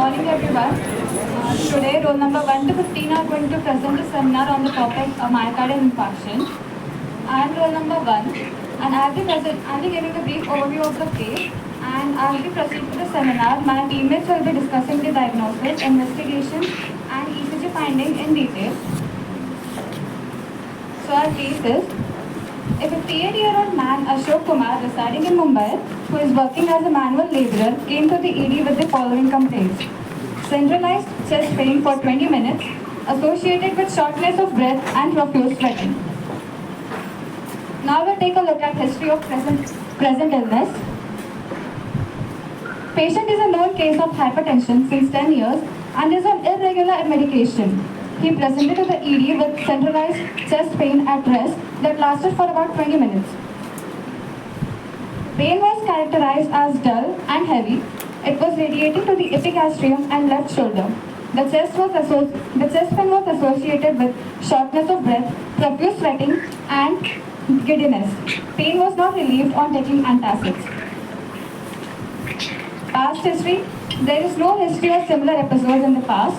morning everyone. Today roll number 1 to 15 are going to present a seminar on the topic myocardial infarction. I am roll number 1 and I'll be giving a brief overview of the case and as we proceed with the seminar, my teammates will be discussing the diagnosis, investigation and ECG finding in detail. So our case is a 58-year-old man, Ashok Kumar, residing in Mumbai, who is working as a manual laborer, came to the ED with the following complaints. Centralized chest pain for 20 minutes, associated with shortness of breath and profuse sweating. Now we'll take a look at history of present illness. Patient is a known case of hypertension since 10 years and is on irregular medication. He presented to the ED with centralized chest pain at rest that lasted for about 20 minutes. Pain was characterized as dull and heavy. It was radiating to the epigastrium and left shoulder. The chest pain was associated with shortness of breath, profuse sweating, and giddiness. Pain was not relieved on taking antacids. Past history: there is no history of similar episodes in the past.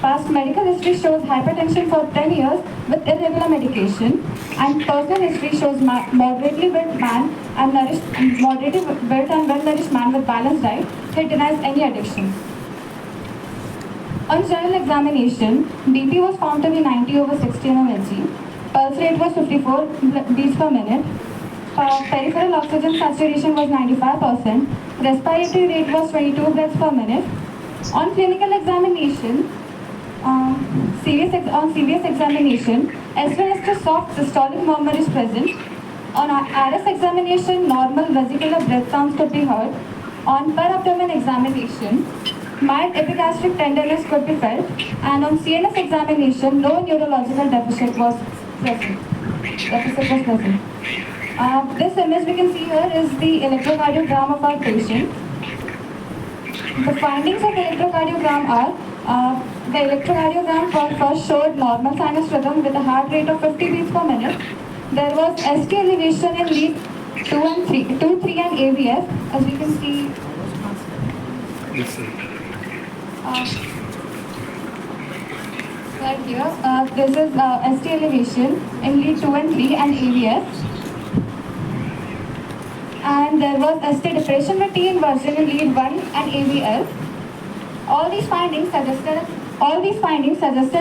Past medical history shows hypertension for 10 years with irregular medication, and personal history shows moderately built and well-nourished man with balanced diet. He denies any addiction. On general examination, BP was found to be 90/60 mmHg. Pulse rate was 54 beats per minute. Peripheral oxygen saturation was 95%. Respiratory rate was 22 breaths per minute. On clinical examination, serious examination, as well as the soft systolic murmur is present. On RS examination, normal vesicular breath sounds could be heard. On per abdomen examination, mild epigastric tenderness could be felt. And on CNS examination, no neurological deficit was present. This image we can see here is the electrocardiogram of our patient. The findings of the electrocardiogram are the electrocardiogram first showed normal sinus rhythm with a heart rate of 50 beats per minute. There was ST elevation in lead 2, 3 and AVF, as we can see. Right here, this is ST elevation in lead 2 and 3 and AVF. And there was ST depression with T inversion in lead 1 and AVL. All these findings suggested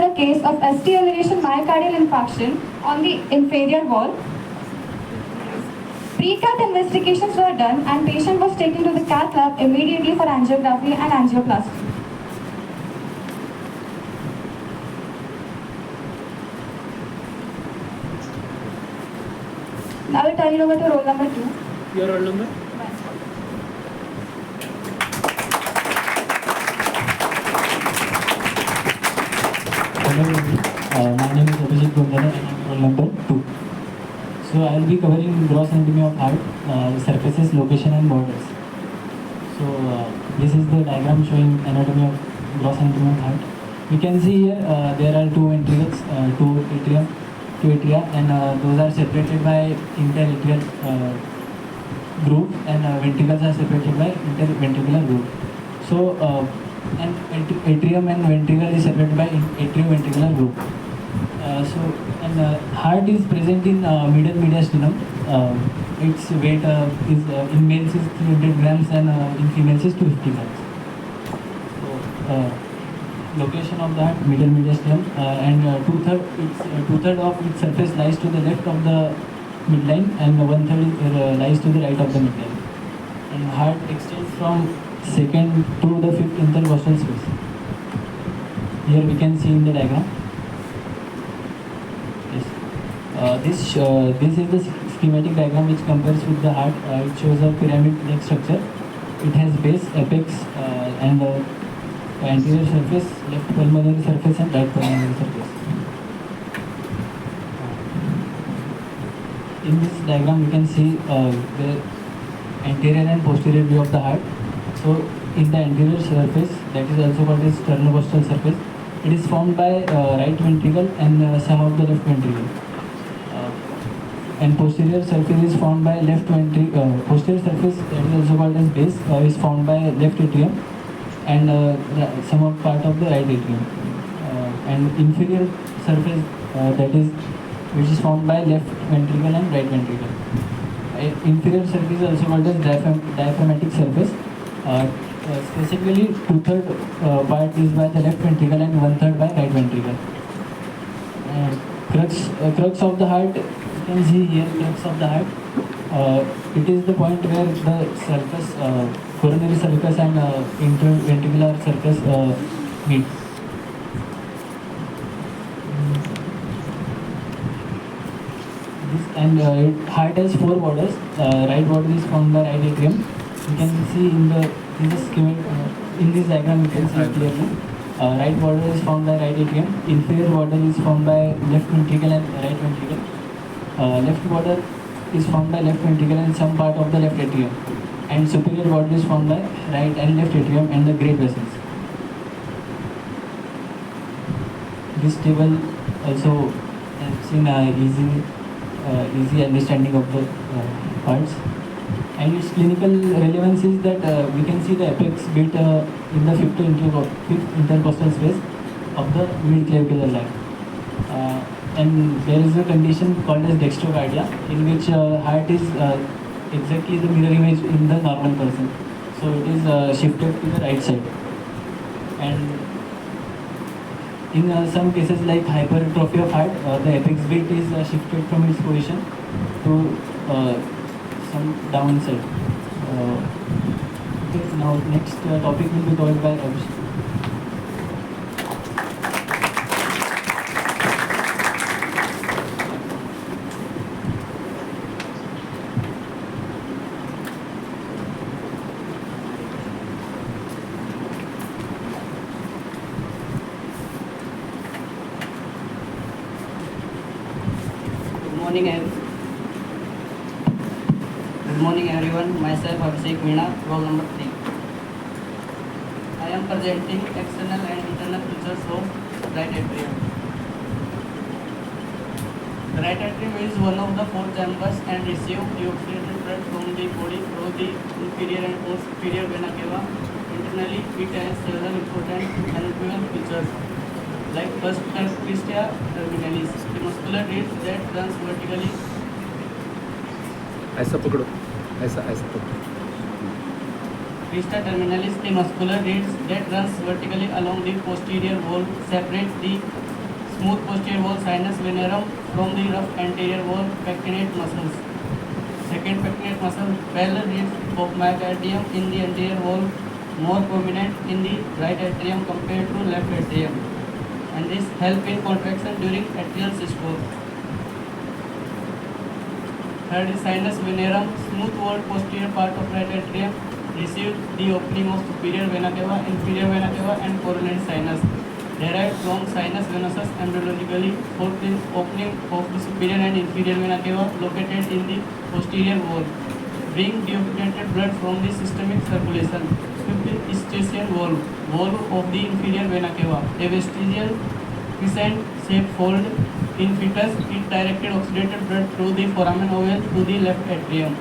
a case of ST elevation myocardial infarction on the inferior wall. Pre-cath investigations were done and patient was taken to the cath lab immediately for angiography and angioplasty. Now we turn it over to roll number 2. Your roll number? Hello, my name is Abhijit Gundala and I am roll number 2. So I will be covering gross anatomy of heart, surfaces, location and borders. So this is the diagram showing anatomy of gross anatomy of heart. We can see here there are two ventricles, two atria, and those are separated by interatrial groove, and ventricles are separated by interventricular groove. So and atrium and ventricle is separated by atrioventricular groove. Heart is present in middle mediastinum. Its weight is in males is 300 grams and in females is 250 grams. So location of the heart, middle mediastinum, and two-third of its surface lies to the left of the midline and 1/3 lies to the right of the midline. And heart extends from second to the fifth intercostal space. Here we can see in the diagram. Yes. This is the schematic diagram which compares with the heart. It shows a pyramid-like structure. It has base, apex, and anterior surface, left pulmonary surface, and right pulmonary surface. In this diagram, we can see the anterior and posterior view of the heart. So, in the anterior surface, that is also called as sternocostal surface, it is formed by right ventricle and some of the left ventricle. And posterior surface is formed by left ventricle. Posterior surface, that is also called as base, is formed by left atrium, and some of part of the right atrium. And inferior surface that is which is formed by left ventricle and right ventricle. Inferior surface is also called as diaphragmatic surface. Specifically, two-third part is by the left ventricle and one-third by right ventricle. Crux of the heart, you can see here, crux of the heart. It is the point where the surface, coronary surface and interventricular surface meet. Heart has four borders. Right border is formed by right atrium. You can see in the schematic, in this diagram you can see clearly. Right border is formed by right atrium. Inferior border is formed by left ventricle and right ventricle. Left border is formed by left ventricle and some part of the left atrium. And superior border is formed by right and left atrium and the great vessels. This table also helps in easy understanding of the parts. And its clinical relevance is that we can see the apex bit in the fifth intercostal space of the mid-clavicular line. And there is a condition called as dextrocardia, in which heart is exactly the mirror image in the normal person. So it is shifted to the right side. And in some cases like hypertrophy of heart, the apex bit is shifted from its position to some downside. Okay, now next topic will be covered by Abhishek. Good morning everyone, myself Abhishek Meena, roll number 3. I am presenting external and internal features of right atrium. The right atrium is one of the four chambers and receives deoxygenated blood from the body through the inferior and posterior vena cava. Internally, it has several important anatomical features like first Christia terminalis, the muscular reed that runs vertically. ऐसा पकड़ो, ऐसा पकड़ो. Christia terminalis, the muscular reeds that runs vertically along the posterior wall, separates the smooth posterior wall sinus venerum from the rough anterior wall pectinate muscles. Second pectinate muscle, parallel reeds of myocardium in the anterior wall, more prominent in the right atrium compared to left atrium, and this help in contraction during atrial systole. Third is sinus venerum, smooth walled posterior part of right atrium, receives the opening of superior vena cava, inferior vena cava, and coronary sinus. Derived from sinus venosus embryologically. Fourth is opening of the superior and inferior vena cava located in the posterior wall, bring deoxygenated blood from the systemic circulation. Fifth is Eustachian wall of the inferior vena cava, a vestigial crescent shaped fold. In fetus, it directed oxidated blood through the foramen ovale to the left atrium.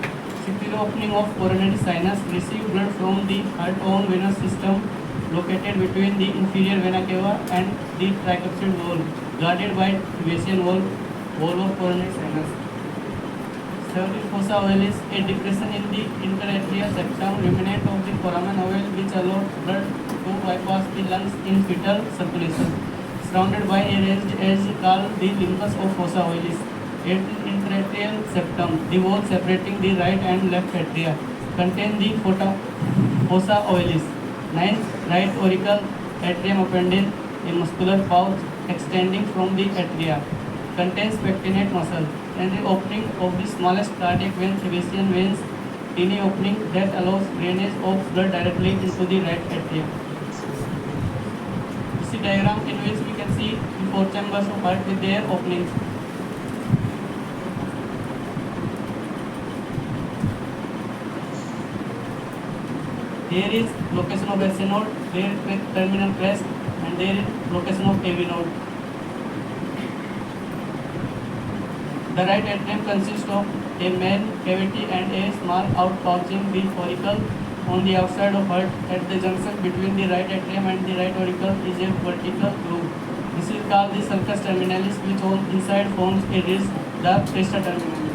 Sixth is opening of coronary sinus, receive blood from the heart-own venous system located between the inferior vena cava and the tricapsid wall, guarded by Eustachian wall of coronary sinus. Seventh is fossa ovalis, a depression in the interatrial septum remnant of the foramen ovale which allows blood to bypass the lungs in fetal circulation, surrounded by a raised edge called the limbus of fossa ovalis. Eighth is interatrial septum, the wall separating the right and left atria, contain the fossa ovalis. Ninth, right auricle atrium appendage, a muscular pouch extending from the atria, contains pectinate muscle, and the opening of the smallest cardiac vein, Eustachian veins, tiny opening that allows drainage of blood directly into the right atrium. This is a diagram in which we can see the four chambers of heart with their openings. There is location of SA node, there is terminal crest, and there is location of AV node. The right atrium consists of a main cavity and a small outpouching the auricle on the outside of heart at the junction between the right atrium and the right auricle is a vertical groove. This is called the sulcus terminalis, which on inside forms a ridge, the crista terminalis.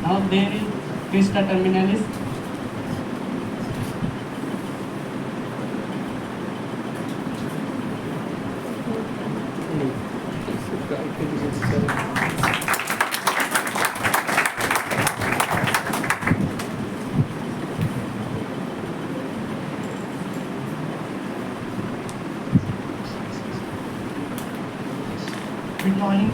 Now there is crista terminalis. Good morning.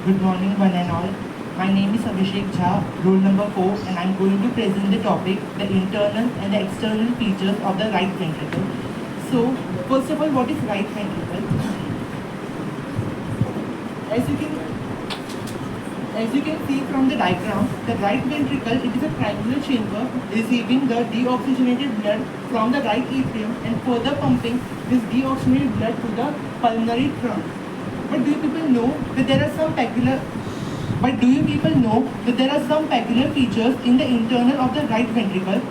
Good morning, one and all. My name is Abhishek Jha, roll number 4, and I'm going to present the topic, the internal and the external features of the right ventricle. So, first of all, what is right ventricle? As you can see from the diagram, the right ventricle, it is a triangular chamber receiving the deoxygenated blood from the right atrium and further pumping this deoxygenated blood to the pulmonary trunk. But do you people know that there are some peculiar features in the internal of the right ventricle?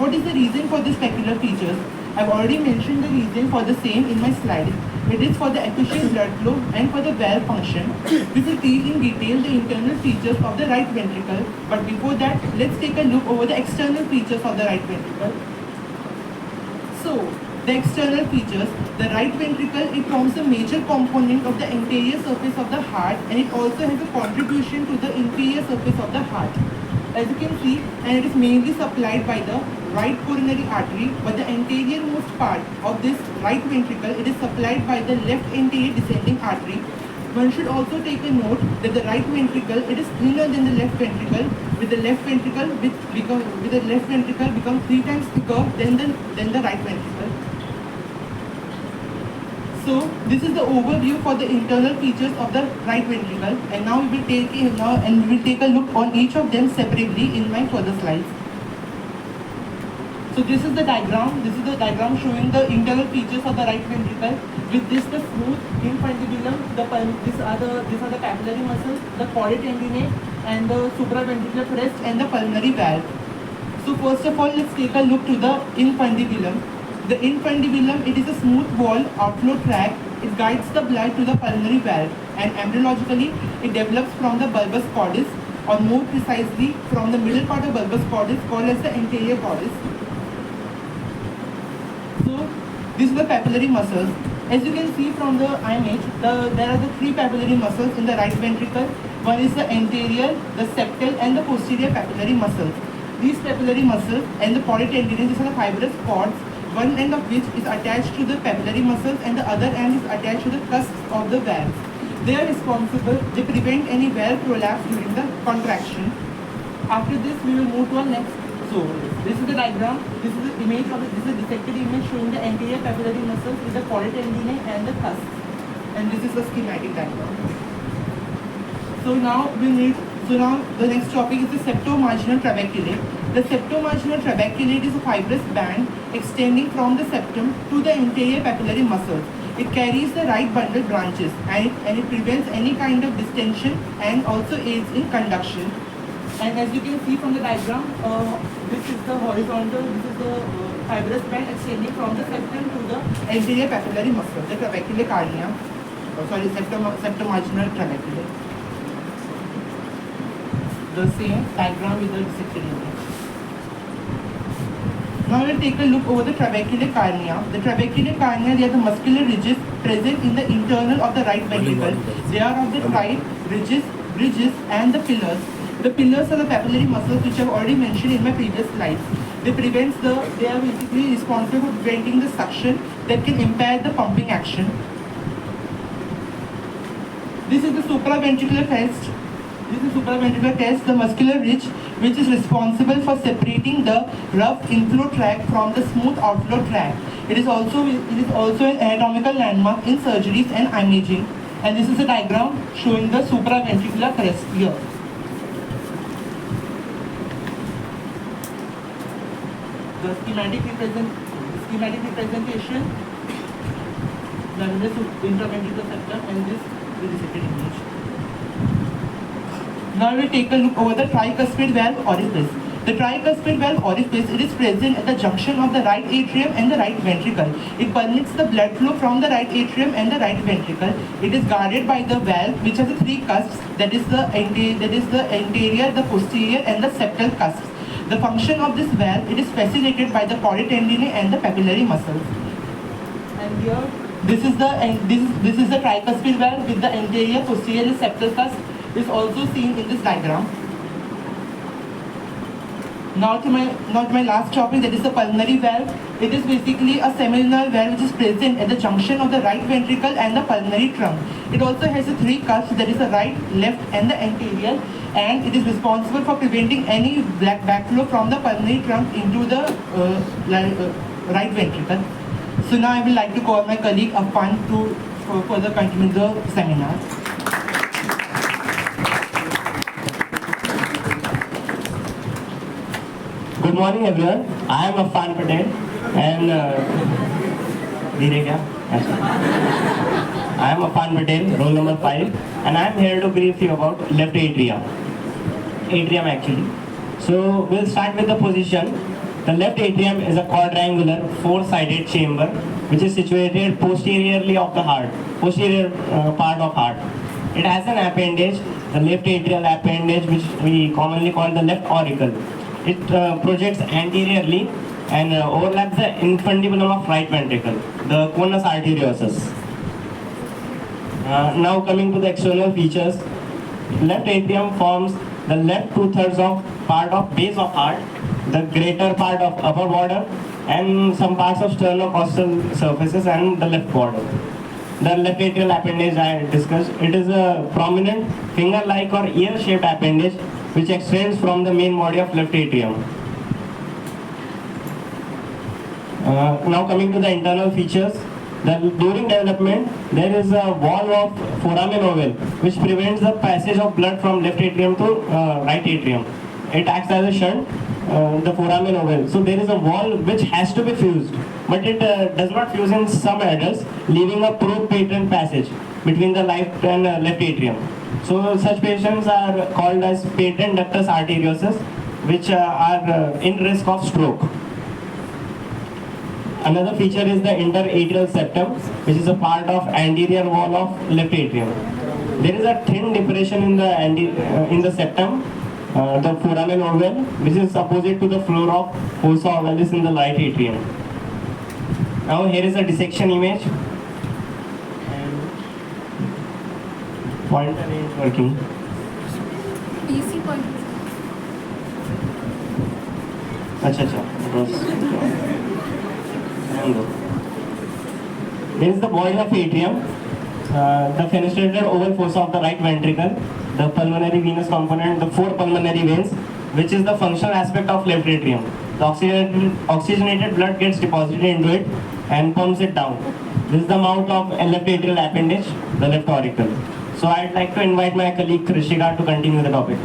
What is the reason for these peculiar features? I've already mentioned the reason for the same in my slide. It is for the efficient blood flow and for the valve function. We will see in detail the internal features of the right ventricle. But before that, let's take a look over the external features of the right ventricle. So, the external features, the right ventricle, it forms a major component of the anterior surface of the heart, and it also has a contribution to the inferior surface of the heart. As you can see, and it is mainly supplied by the right coronary artery, but the anterior most part of this right ventricle, it is supplied by the left anterior descending artery. One should also take a note that the right ventricle, it is thinner than the left ventricle, with the left ventricle become 3 times thicker than the right ventricle. So this is the overview for the internal features of the right ventricle, and now we will take a look on each of them separately in my further slides. So this is the diagram. This is the diagram showing the internal features of the right ventricle. With this, the smooth infundibulum, these are the capillary muscles, the chordae tendineae, and the supraventricular crest and the pulmonary valve. So first of all, let's take a look to the infundibulum. The infundibulum, it is a smooth wall outflow tract. It guides the blood to the pulmonary valve, and embryologically, it develops from the bulbus cordis, or more precisely, from the middle part of bulbus cordis, called as the anterior cordis. So, these are the papillary muscles. As you can see from the image, there are the 3 papillary muscles in the right ventricle. One is the anterior, the septal, and the posterior papillary muscles. These papillary muscles and the chordae tendineae, these are the fibrous cords, one end of which is attached to the papillary muscles and the other end is attached to the cusps of the valves. They are responsible, they prevent any valve prolapse during the contraction. After this, we will move to our next. So, this is the diagram, this is the image of it, this is a dissected image showing the anterior papillary muscles with the chordae tendineae and the cusps. And this is the schematic diagram. So now the next topic is the septomarginal trabeculae. The septomarginal trabeculae is a fibrous band extending from the septum to the anterior papillary muscles. It carries the right bundle branches and it prevents any kind of distension and also aids in conduction. And as you can see from the diagram, this is the horizontal, this is the fibrous band extending from the septum to the anterior papillary muscle, the trabecular carnea, septomarginal trabeculae. The same diagram with the dissected image. Now we'll take a look over the trabecular carnea. The trabecular carnea, they are the muscular ridges present in the internal of the right ventricle. They are of the type ridges, bridges, and the pillars. The pillars are the papillary muscles which I've already mentioned in my previous slides. They are basically responsible for preventing the suction that can impair the pumping action. This is the supraventricular crest. This is supraventricular crest, the muscular ridge which is responsible for separating the rough inflow tract from the smooth outflow tract. It is also an anatomical landmark in surgeries and imaging. And this is a diagram showing the supraventricular crest here. The schematic representation, then this intraventricular septum and this the dissected image. Now we will take a look over the tricuspid valve orifice. The tricuspid valve orifice, it is present at the junction of the right atrium and the right ventricle. It permits the blood flow from the right atrium and the right ventricle. It is guarded by the valve which has the three cusps, that is the anterior, the posterior and the septal cusps. The function of this valve, it is facilitated by the chordae tendineae and the papillary muscles. And here, this is the tricuspid valve with the anterior, posterior and septal cusp. Is also seen in this diagram. Now to my last topic, that is the pulmonary valve. It is basically a seminal valve which is present at the junction of the right ventricle and the pulmonary trunk. It also has the three cusps, that is the right, left and the anterior, and it is responsible for preventing any backflow from the pulmonary trunk into the right ventricle. So now I would like to call my colleague Afan to further continue the seminar. Good morning everyone. I am Afan Patel and I am Afan Patel, roll number 5, and I am here to brief you about left atrium actually. So we'll start with the position. The left atrium is a quadrangular four-sided chamber which is situated posteriorly of the heart, posterior part of heart. It has an appendage, the left atrial appendage, which we commonly call the left auricle. It projects anteriorly and overlaps the infundibulum of right ventricle, the conus arteriosus. Now coming to the external features, left atrium forms the left 2/3 of part of base of heart, the greater part of upper border, and some parts of sternocostal surfaces and the left border. The left atrial appendage I discussed, it is a prominent finger-like or ear-shaped appendage which extends from the main body of left atrium. Now coming to the internal features, during development there is a wall of foramen ovale which prevents the passage of blood from left atrium to right atrium. It acts as a shunt, the foramen ovale. So there is a wall which has to be fused, but it does not fuse in some adults, leaving a pro-patent passage between the left and left atrium. So such patients are called as patent ductus arteriosus, which are in risk of stroke. Another feature is the interatrial septum, which is a part of anterior wall of left atrium. There is a thin depression in the septum, the foramen ovale, which is opposite to the floor of fossa ovalis in the right atrium. Now here is a dissection image. Pointer ain't working. PC pointer. Acha. This is the body of atrium, the fenestrated oval fossa of the right ventricle, the pulmonary venous component, the four pulmonary veins, which is the functional aspect of left atrium. The oxygenated blood gets deposited into it and pumps it down. This is the mouth of a left atrial appendage, the left auricle. So I'd like to invite my colleague Krishika to continue the topic.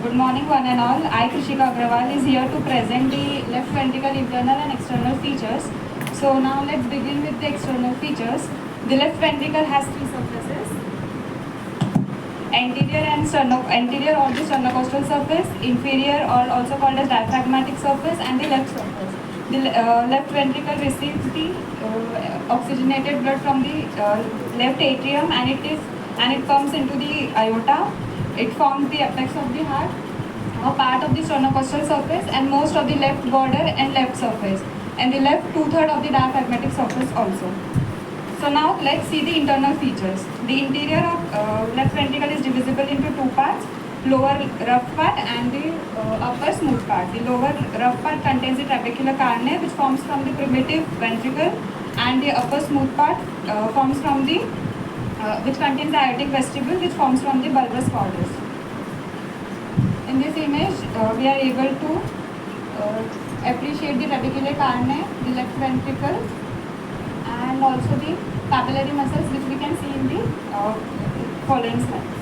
Good morning one and all. I, Krishika Agrawal, is here to present the left ventricle internal and external features. So now let's begin with the external features. The left ventricle has three surfaces. Anterior or the sternocostal surface, inferior or also called as diaphragmatic surface, and the left surface. The left ventricle receives the oxygenated blood from the left atrium and it comes into the aorta. It forms the apex of the heart, a part of the sternocostal surface and most of the left border and left surface, and the left 2/3 of the diaphragmatic surface also. So now let's see the internal features. The interior of left ventricle is divisible into two parts, lower rough part and the upper smooth part. The lower rough part contains the trabecular carne, which forms from the primitive ventricle, and the upper smooth part forms from the which contains the aortic vestibule, which forms from the bulbous cordus. In this image, we are able to appreciate the trabecular carne, the left ventricle, and also the papillary muscles, which we can see in the following slides.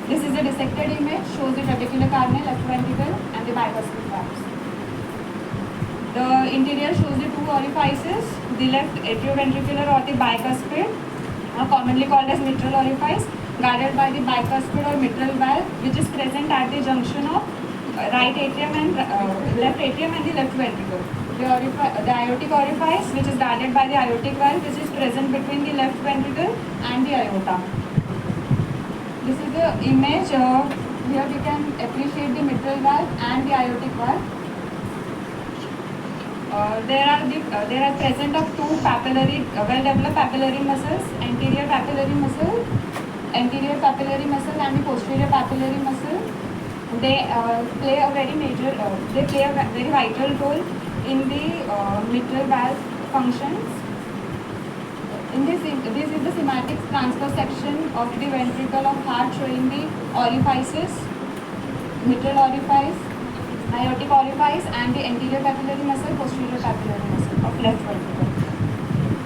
This is a dissected image, shows the trabecular carne, left ventricle, and the bicuspid valves. The interior shows the two orifices, the left atrioventricular or the bicuspid, commonly called as mitral orifice, guarded by the bicuspid or mitral valve, which is present at the junction of right atrium and left atrium and the left ventricle. The aortic orifice, which is guarded by the aortic valve, which is present between the left ventricle and the aorta. This is the image. Here we can appreciate the mitral valve and the aortic valve. There are present of two papillary, well-developed papillary muscles, anterior papillary muscle and the posterior papillary muscle. They play a very vital role in the mitral valve functions. This is the schematic transverse section of the ventricle of heart, showing the orifices, mitral orifice, aortic orifice and the anterior papillary muscle, posterior papillary muscle of left ventricle.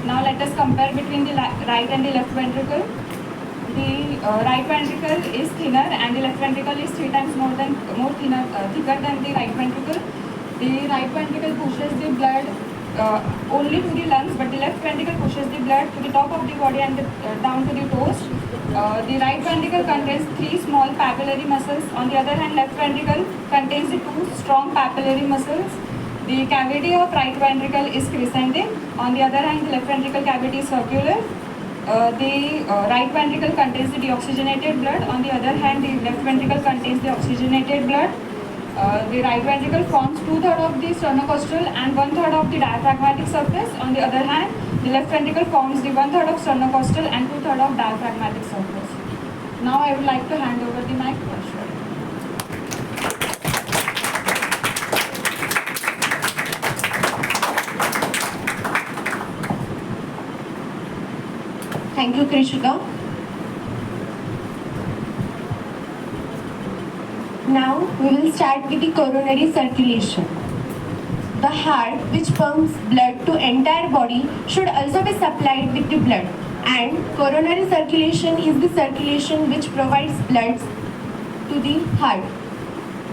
Now let us compare between the right and the left ventricle. The right ventricle is thinner and the left ventricle is 3 times thicker than the right ventricle. The right ventricle pushes the blood only to the lungs, but the left ventricle pushes the blood to the top of the body and down to the toes. The right ventricle contains 3 small papillary muscles. On the other hand, left ventricle contains the 2 strong papillary muscles. The cavity of right ventricle is crescentic. On the other hand, the left ventricle cavity is circular. The right ventricle contains the deoxygenated blood. On the other hand, the left ventricle contains the oxygenated blood. The right ventricle forms 2/3 of the sternocostal and 1/3 of the diaphragmatic surface. On the other hand, the left ventricle forms the 1/3 of sternocostal and 2/3 of diaphragmatic surface. Now I would like to hand over the mic to Ashwari. Thank you, Krishika. Now we will start with the coronary circulation. The heart, which pumps blood to entire body, should also be supplied with the blood. And coronary circulation is the circulation which provides blood to the heart.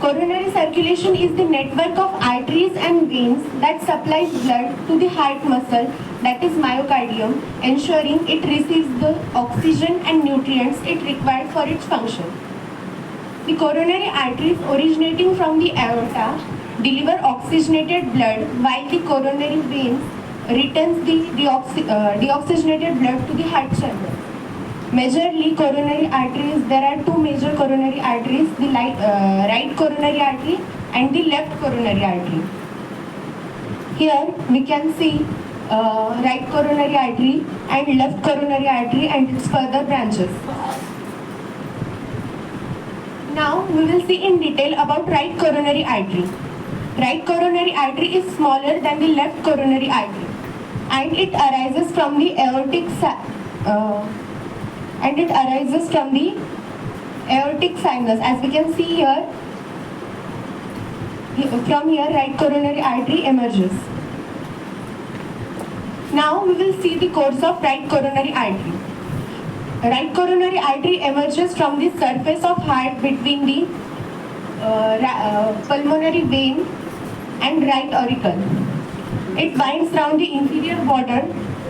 Coronary circulation is the network of arteries and veins that supplies blood to the heart muscle, that is myocardium, ensuring it receives the oxygen and nutrients it requires for its function. The coronary arteries originating from the aorta deliver oxygenated blood, while the coronary veins returns the deoxygenated blood to the heart chamber. Majorly coronary arteries, there are 2 major coronary arteries, the right coronary artery and the left coronary artery. Here we can see right coronary artery and left coronary artery and its further branches. Now we will see in detail about right coronary artery. Right coronary artery is smaller than the left coronary artery, and it arises from the aortic sinus. As we can see here, from here right coronary artery emerges. Now we will see the course of right coronary artery. Right coronary artery emerges from the surface of heart between the pulmonary vein and right auricle. It winds round the inferior border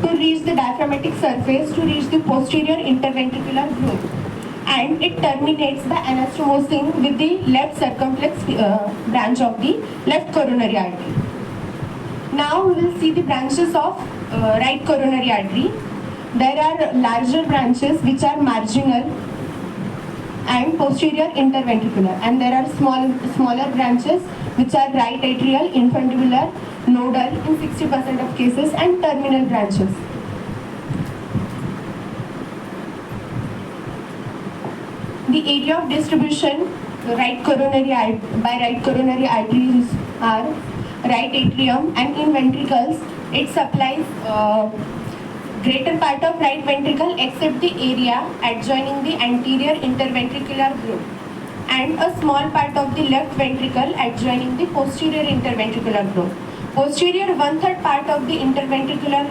to reach the diaphragmatic surface, to reach the posterior interventricular groove, and it terminates the anastomosing with the left circumflex branch of the left coronary artery. Now we will see the branches of right coronary artery. There are larger branches which are marginal and posterior interventricular, and there are smaller branches which are right atrial, infundibular, nodal in 60% of cases, and terminal branches. The area of distribution by right coronary arteries are right atrium, and in ventricles it supplies greater part of right ventricle except the area adjoining the anterior interventricular groove, and a small part of the left ventricle adjoining the posterior interventricular groove. Posterior 1/3 part of the interventricular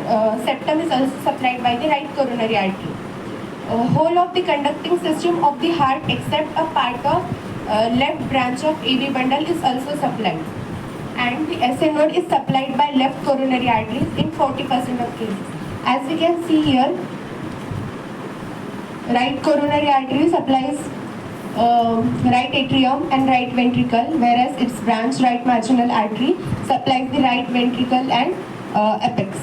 septum is also supplied by the right coronary artery. Whole of the conducting system of the heart except a part of left branch of AV bundle is also supplied. and the SA node is supplied by left coronary arteries in 40% of cases. As we can see here, right coronary artery supplies right atrium and right ventricle, whereas its branch right marginal artery supplies the right ventricle and apex.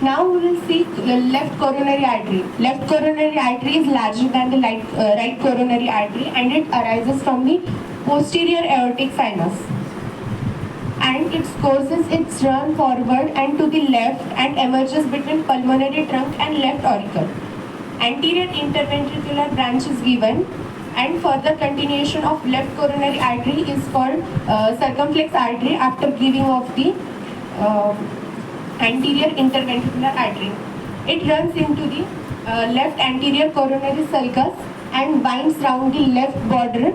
Now we will see left coronary artery. Left coronary artery is larger than the right coronary artery, and it arises from the posterior aortic sinus. And its courses its run forward and to the left and emerges between pulmonary trunk and left auricle. Anterior interventricular branch is given, and further continuation of left coronary artery is called circumflex artery after giving of the anterior interventricular artery. It runs into the left anterior coronary sulcus and binds round the left border.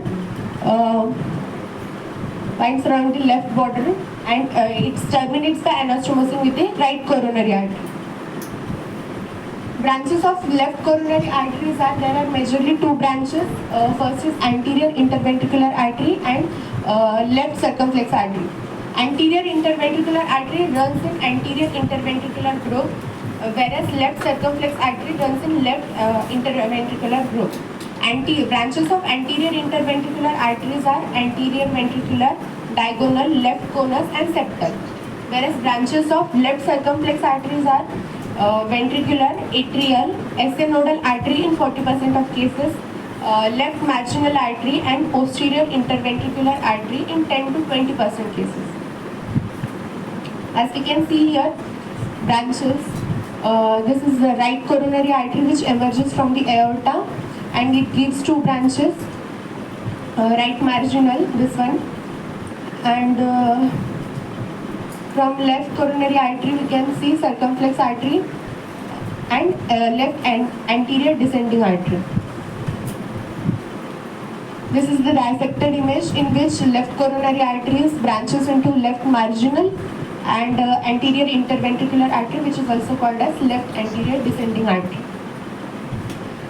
And it terminates by anastomosing with the right coronary artery. Branches of left coronary arteries are, there are majorly two branches. First is anterior interventricular artery and left circumflex artery. Anterior interventricular artery runs in anterior interventricular groove, whereas left circumflex artery runs in left interventricular groove. Branches of anterior interventricular arteries are anterior ventricular, diagonal, left conus and septal, whereas branches of left circumflex arteries are ventricular, atrial, SA nodal artery in 40% of cases, left marginal artery and posterior interventricular artery in 10 to 20% cases. As we can see here, branches, this is the right coronary artery which emerges from the aorta, and it gives two branches, right marginal, this one, and from left coronary artery we can see circumflex artery and left anterior descending artery. This is the dissected image in which left coronary arteries branches into left marginal and anterior interventricular artery, which is also called as left anterior descending artery.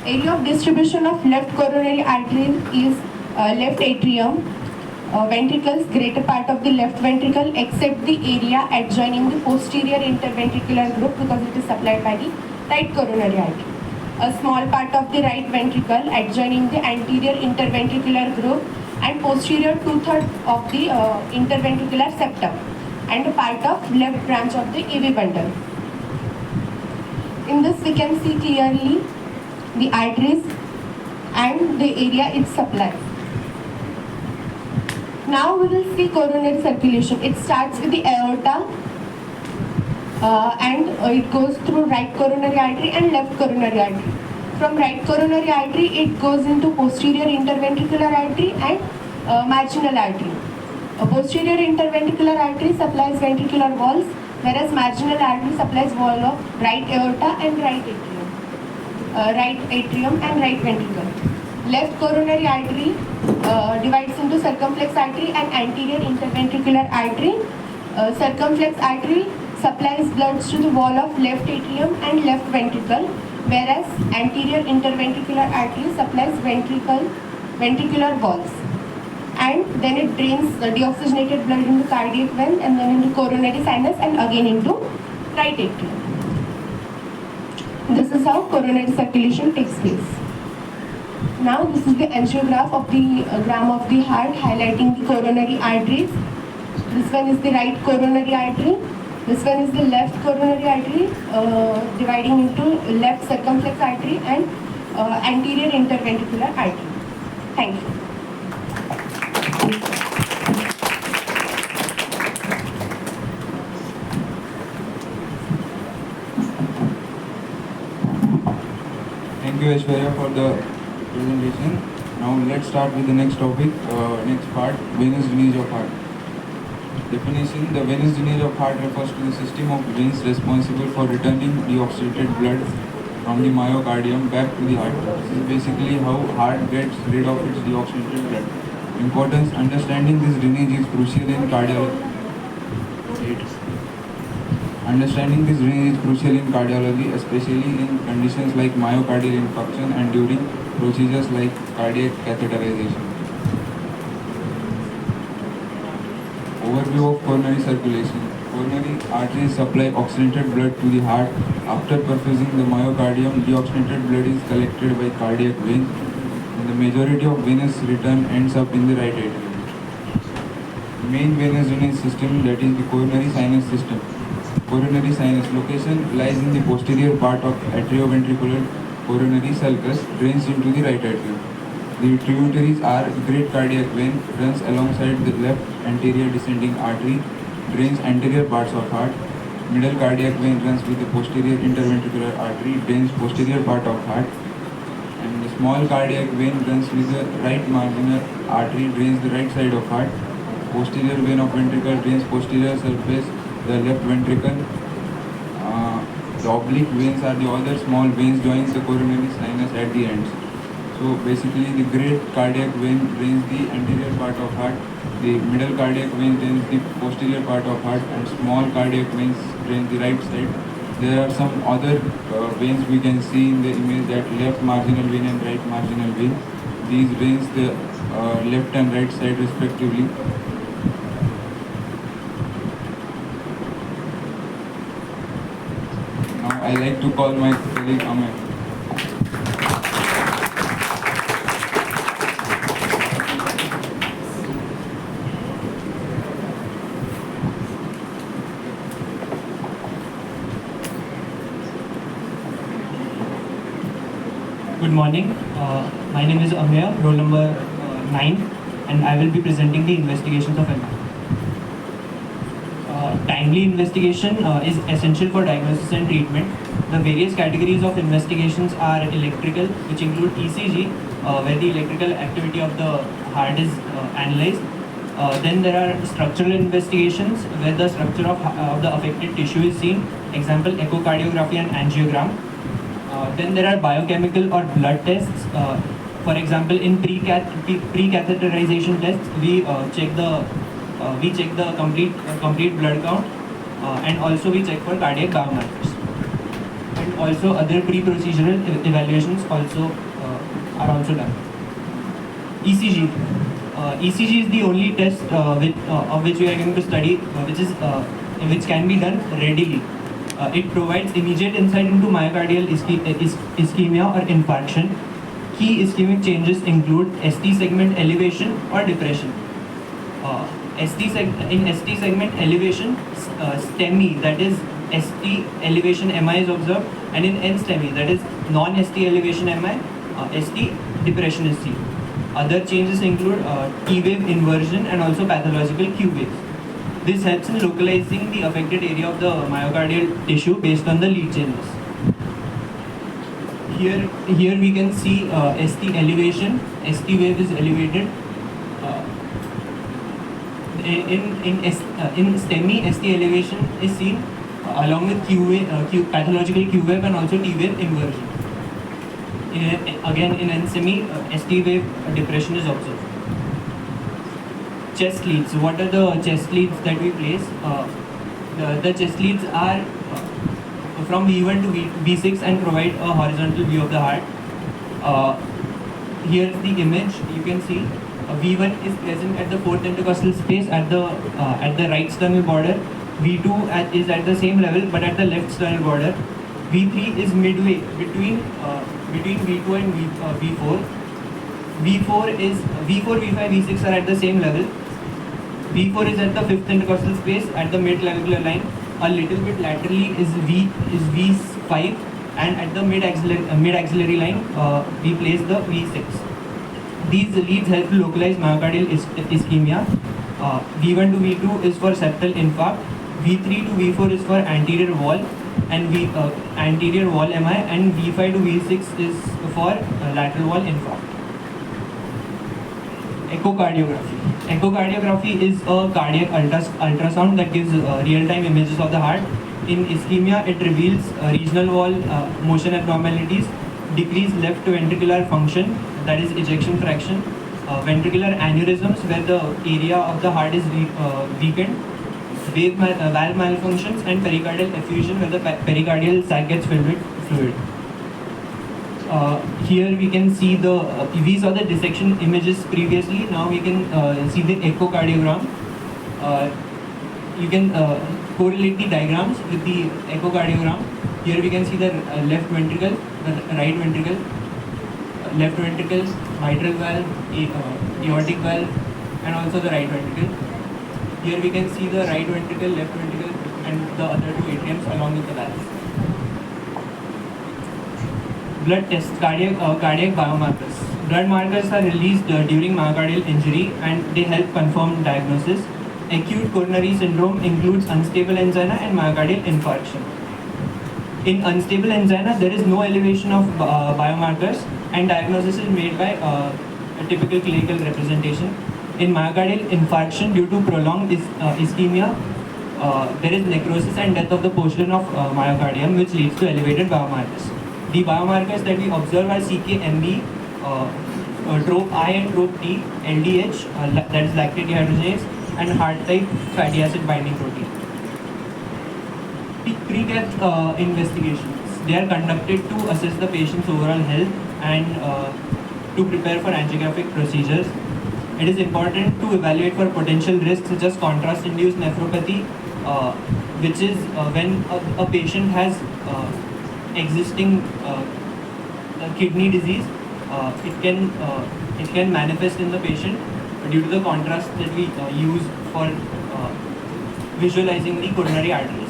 Area of distribution of left coronary artery is left atrium, ventricles, greater part of the left ventricle except the area adjoining the posterior interventricular group because it is supplied by the right coronary artery. A small part of the right ventricle adjoining the anterior interventricular group and posterior 2/3 of the interventricular septum, and a part of left branch of the AV bundle. In this we can see clearly the arteries and the area it supplies. Now we will see coronary circulation. It starts with the aorta and it goes through right coronary artery and left coronary artery. From right coronary artery it goes into posterior interventricular artery and marginal artery. A posterior interventricular artery supplies ventricular walls, whereas marginal artery supplies wall of right aorta and right atrium and right ventricle. Left coronary artery divides into circumflex artery and anterior interventricular artery. Circumflex artery supplies blood to the wall of left atrium and left ventricle, whereas anterior interventricular artery supplies ventricular walls. And then it drains the deoxygenated blood into cardiac vein and then into coronary sinus and again into right atrium. This is how coronary circulation takes place. Now this is the angiograph of the gram of the heart highlighting the coronary arteries. This one is the right coronary artery. This one is the left coronary artery dividing into left circumflex artery and anterior interventricular artery. Thank you. Thank you, Aishwarya, for the presentation. Now let's start with the next topic, next part, venous drainage of heart. Definition: the venous drainage of heart refers to the system of veins responsible for returning deoxygenated blood from the myocardium back to the heart. This is basically how heart gets rid of its deoxygenated blood. Importance: understanding this drainage is crucial in cardiology. Understanding this drainage is crucial in cardiology, especially in conditions like myocardial infarction and during procedures like cardiac catheterization. Overview of coronary circulation. Coronary arteries supply oxygenated blood to the heart. After perfusing the myocardium, deoxygenated blood is collected by cardiac veins, and the majority of venous return ends up in the right atrium. Main venous drainage system, that is the coronary sinus system. Coronary sinus location lies in the posterior part of atrioventricular coronary sulcus, drains into the right atrium. The tributaries are great cardiac vein, runs alongside the left anterior descending artery, drains anterior parts of heart. Middle cardiac vein runs with the posterior interventricular artery, drains posterior part of heart. And the small cardiac vein runs with the right marginal artery, drains the right side of heart. Posterior vein of ventricle drains posterior surface, the left ventricle. The oblique veins are the other small veins joining the coronary sinus at the ends. So basically the great cardiac vein drains the anterior part of heart, the middle cardiac vein drains the posterior part of heart, and small cardiac veins drain the right side. There are some other veins we can see in the image, that left marginal vein and right marginal vein. These drains the left and right side respectively. Now I like to call my colleague Amay. Good morning. My name is Amya, roll number 9, and I will be presenting the investigations of MI. Timely investigation is essential for diagnosis and treatment. The various categories of investigations are electrical, which include ECG, where the electrical activity of the heart is analyzed. Then there are structural investigations, where the structure of the affected tissue is seen. Example, echocardiography and angiogram. Then there are biochemical or blood tests. For example, in pre-catheterization tests, we check the complete blood count, and also we check for cardiac biomarkers. And also other pre-procedural evaluations also are also done. ECG. ECG is the only test of which we are going to study, which can be done readily. It provides immediate insight into myocardial ischemia or infarction. Key ischemic changes include ST segment elevation or depression. In ST segment elevation, STEMI, that is ST elevation MI is observed, and in N STEMI, that is non-ST elevation MI, ST depression is seen. Other changes include T wave inversion and also pathological Q waves. This helps in localizing the affected area of the myocardial tissue based on the lead changes. Here we can see ST elevation. ST wave is elevated. In STEMI, ST elevation is seen along with pathological Q wave and also T wave inversion. Again, in NSTEMI, ST wave depression is observed. Chest leads. What are the chest leads that we place? The chest leads are from V1 to V6 and provide a horizontal view of the heart. Here's the image. You can see V1 is present at the fourth intercostal space at the right sternal border. V2 is at the same level but at the left sternal border. V3 is midway between V2 and V4. V4, V5, V6 are at the same level. V4 is at the fifth intercostal space at the mid-clavicular line. A little bit laterally is V5, and at the mid-axillary line we place the V6. These leads help to localize myocardial ischemia. V1 to V2 is for septal infarct. V3 to V4 is for anterior wall and anterior wall MI, and V5 to V6 is for lateral wall infarct. Echocardiography. Echocardiography is a cardiac ultrasound that gives real-time images of the heart. In ischemia, it reveals regional wall motion abnormalities, decreased left ventricular function, that is ejection fraction, ventricular aneurysms where the area of the heart is weakened, valve malfunctions, and pericardial effusion where the pericardial sac gets filled with fluid. Here we can see we saw the dissection images previously. Now we can see the echocardiogram. You can correlate the diagrams with the echocardiogram. Here we can see the left ventricle, the right ventricle, left ventricle, mitral valve, aortic valve, and also the right ventricle. Here we can see the right ventricle, left ventricle, and the other two atriums along with the valves. Blood tests, cardiac biomarkers. Blood markers are released during myocardial injury and they help confirm diagnosis. Acute coronary syndrome includes unstable angina and myocardial infarction. In unstable angina, there is no elevation of biomarkers and diagnosis is made by a typical clinical representation. In myocardial infarction, due to prolonged ischemia, there is necrosis and death of the portion of myocardium, which leads to elevated biomarkers. The biomarkers that we observe are CK-MB, trope I and trope T, LDH, that is lactate dehydrogenase, and hard-type fatty acid binding protein. Pre-cath investigations. They are conducted to assess the patient's overall health and to prepare for angiographic procedures. It is important to evaluate for potential risks such as contrast-induced nephropathy, which is when a patient has existing kidney disease. It can manifest in the patient due to the contrast that we use for visualizing the coronary arteries.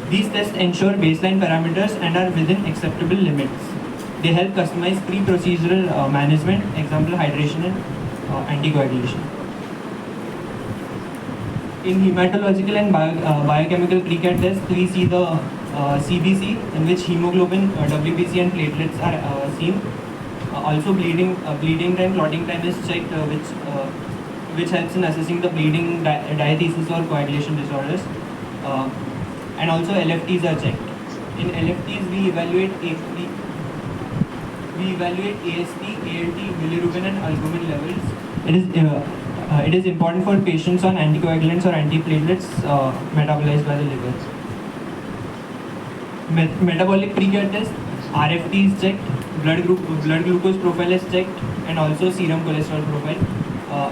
These tests ensure baseline parameters and are within acceptable limits. They help customize pre-procedural management, example hydration and anticoagulation. In hematological and biochemical pre-cath tests, we see the CBC, in which hemoglobin, WBC and platelets are seen. Also bleeding time, clotting time is checked, which helps in assessing the bleeding, diathesis or coagulation disorders. And also LFTs are checked. In LFTs, we evaluate AST, ALT, bilirubin and albumin levels. It is important for patients on anticoagulants or antiplatelets metabolized by the liver. Metabolic pre-cath test, RFT is checked, blood glucose profile is checked, and also serum cholesterol profile.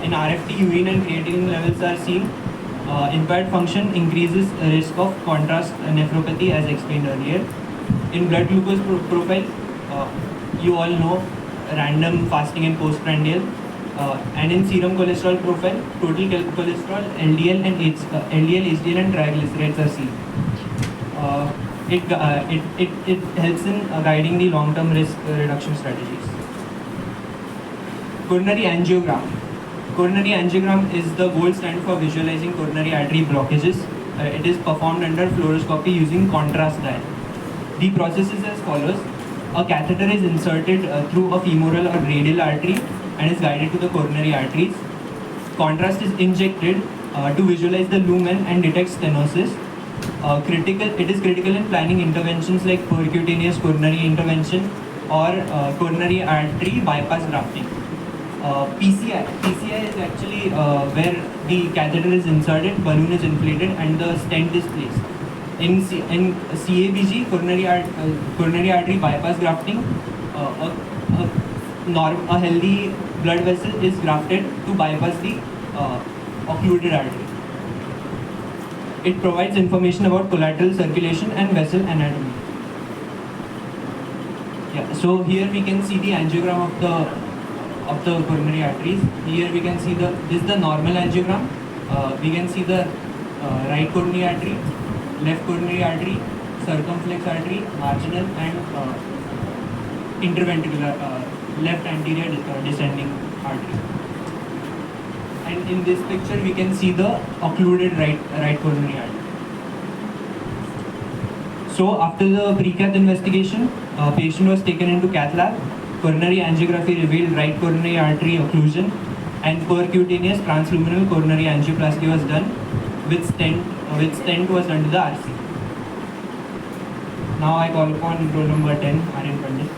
In RFT, urine and creatinine levels are seen. Impaired function increases risk of contrast nephropathy as explained earlier. In blood glucose profile, you all know random fasting and postprandial. And in serum cholesterol profile, total cholesterol, LDL, HDL and triglycerides are seen. It helps in guiding the long-term risk reduction strategies. Coronary angiogram. Coronary angiogram is the gold standard for visualizing coronary artery blockages. It is performed under fluoroscopy using contrast dye. The process is as follows. A catheter is inserted through a femoral or radial artery and is guided to the coronary arteries. Contrast is injected to visualize the lumen and detect stenosis. It is critical in planning interventions like percutaneous coronary intervention or coronary artery bypass grafting. PCI is actually where the catheter is inserted, balloon is inflated, and the stent is placed. In CABG, coronary artery bypass grafting, a healthy blood vessel is grafted to bypass the occluded artery. It provides information about collateral circulation and vessel anatomy. Yeah, so here we can see the angiogram of the coronary arteries. Here we can see this is the normal angiogram. We can see the right coronary artery, left coronary artery, circumflex artery, marginal and interventricular left anterior descending artery. And in this picture we can see the occluded right coronary artery. So after the pre-cath investigation, patient was taken into cath lab. Coronary angiography revealed right coronary artery occlusion and percutaneous transluminal coronary angioplasty was done with stent was done to the RC. Now I call upon roll number 10, Aryan Pandit.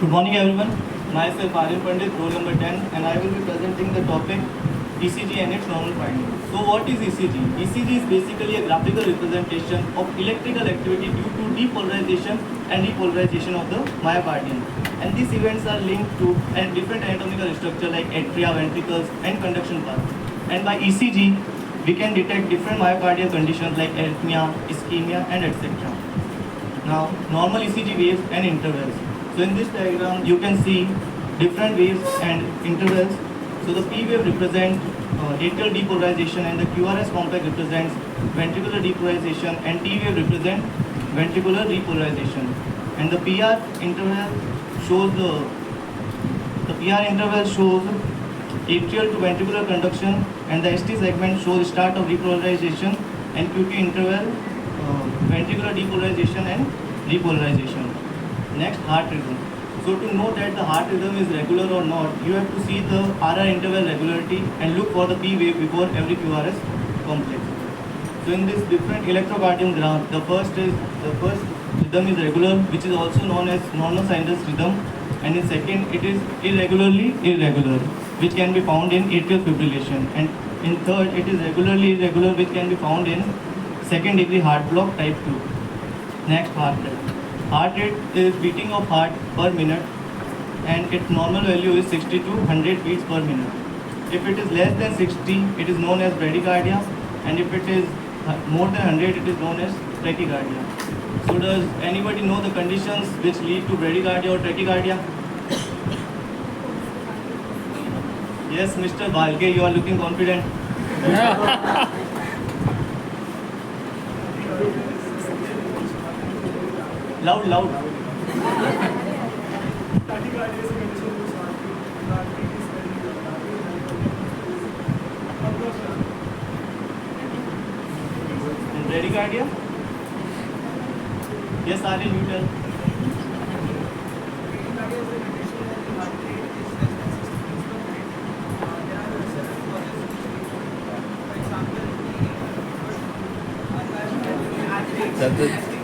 Good morning everyone. Myself Aryan Pandit, roll number 10, and I will be presenting the topic ECG and its normal findings. So what is ECG? ECG is basically a graphical representation of electrical activity due to depolarization and repolarization of the myocardium. And these events are linked to different anatomical structure like atria, ventricles and conduction paths. And by ECG, we can detect different myocardial conditions like arrhythmia, ischemia and etc. Now, normal ECG waves and intervals. So in this diagram, you can see different waves and intervals. So the P wave represents atrial depolarization and the QRS complex represents ventricular depolarization and T wave represents ventricular repolarization. And the PR interval shows atrial to ventricular conduction, and the ST segment shows start of repolarization, and QT interval ventricular depolarization and repolarization. Next, heart rhythm. So to know that the heart rhythm is regular or not, you have to see the RR interval regularity and look for the P wave before every QRS complex. So in this different electrocardiogram graph, the first rhythm is regular, which is also known as normal sinus rhythm, and in second it is irregularly irregular, which can be found in atrial fibrillation, and in third it is regularly irregular, which can be found in second degree heart block type 2. Next, heart rate. Heart rate is beating of heart per minute, and its normal value is 60 to 100 beats per minute. If it is less than 60, it is known as bradycardia, and if it is more than 100, it is known as tachycardia. So does anybody know the conditions which lead to bradycardia or tachycardia? Yes, Mr. Balke, you are looking confident. Loud. And bradycardia? Yes, Aryan, you tell.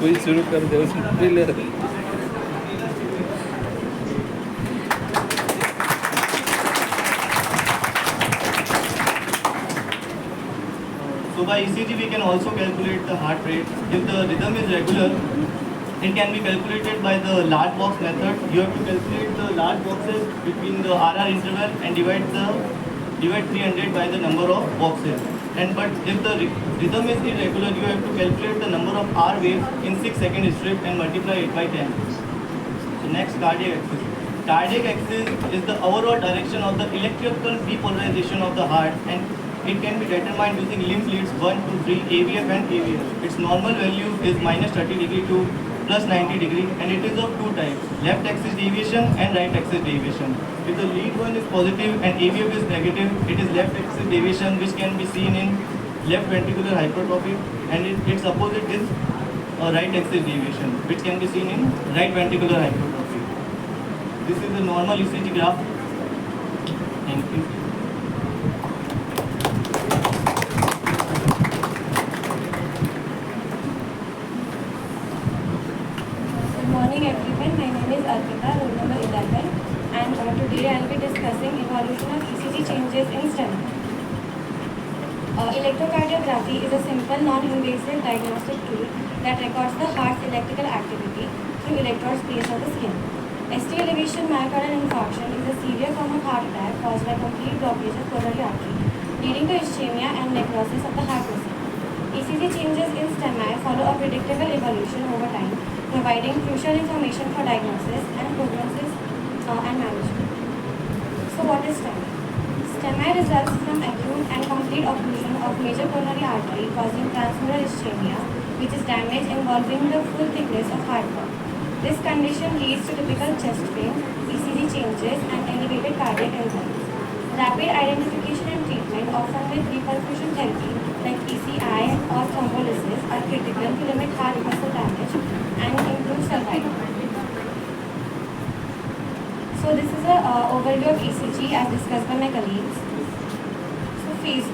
कोई शुरू कर दे उसमें ले रहे So by ECG we can also calculate the heart rate. If the rhythm is regular, it can be calculated by the large box method. You have to calculate the large boxes between the RR interval and divide 300 by the number of boxes. But if the rhythm is irregular, you have to calculate the number of R waves in 6-second strip and multiply it by 10. So next, cardiac axis. Cardiac axis is the overall direction of the electrical depolarization of the heart, and it can be determined using limb leads 1, 2, 3, AVF and AVF. Its normal value is minus 30 degree to plus 90 degree, and it is of two types, left axis deviation and right axis deviation. If the lead one is positive and AVF is negative, it is left axis deviation, which can be seen in left ventricular hypertrophy, and its opposite is right axis deviation, which can be seen in right ventricular hypertrophy. This is the normal ECG graph. Thank you. Good morning everyone, my name is Arpita, roll number 11, and today I will be discussing evolution of ECG changes in STEM. Electrocardiography is a simple non-invasive diagnostic tool that records the heart's electrical activity through electrodes placed on the skin. ST elevation myocardial infarction is a severe form of heart attack caused by complete blockage of coronary artery, leading to ischemia and necrosis of the heart muscle. ECG changes in STEMI follow a predictable evolution over time, providing crucial information for diagnosis and prognosis and management. So what is STEMI? STEMI results from acute and complete occlusion of major coronary artery causing transmural ischemia, which is damage involving the full thickness of heart wall. This condition leads to typical chest pain, ECG changes, and elevated cardiac enzymes. Rapid identification and treatment, often with reperfusion therapy like PCI or thrombolysis, are critical to limit heart muscle damage and improve survival. So this is an overview of ECG as discussed by my colleagues. So phase 1,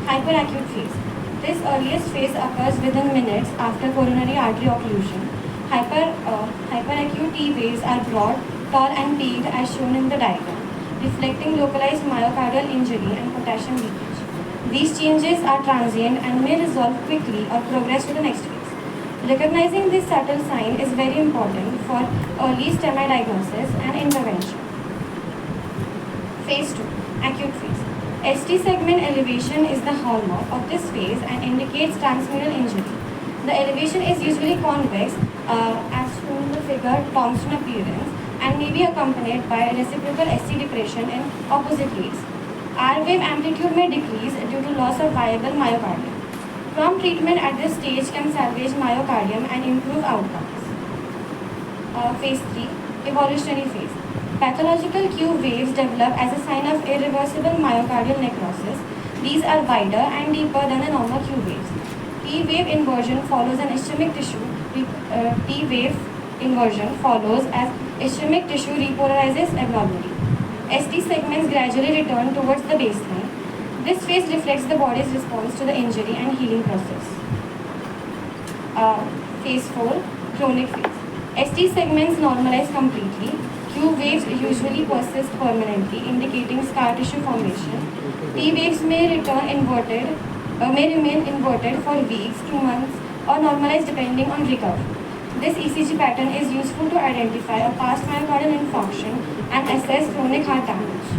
hyperacute phase. This earliest phase occurs within minutes after coronary artery occlusion. Hyperacute T waves are broad, tall and peaked as shown in the diagram, reflecting localized myocardial injury and potassium leakage. These changes are transient and may resolve quickly or progress to the next phase. Recognizing this subtle sign is very important for early STEMI diagnosis and intervention. Phase 2, acute phase. ST segment elevation is the hallmark of this phase and indicates transmural injury. The elevation is usually convex, as shown in the figure, Thompson appearance, and may be accompanied by reciprocal ST depression in opposite ways. R wave amplitude may decrease due to loss of viable myocardium. Prompt treatment at this stage can salvage myocardium and improve outcomes. Phase 3, evolutionary phase. Pathological Q waves develop as a sign of irreversible myocardial necrosis. These are wider and deeper than the normal Q waves. T wave inversion follows an ischemic tissue. T wave inversion follows as ischemic tissue repolarizes abnormally. ST segments gradually return towards the baseline. This phase reflects the body's response to the injury and healing process. Phase 4, chronic phase. ST segments normalize completely. Q waves usually persist permanently, indicating scar tissue formation. T waves may remain inverted for weeks, 2 months, or normalize depending on recovery. This ECG pattern is useful to identify a past myocardial infarction and assess chronic heart damage.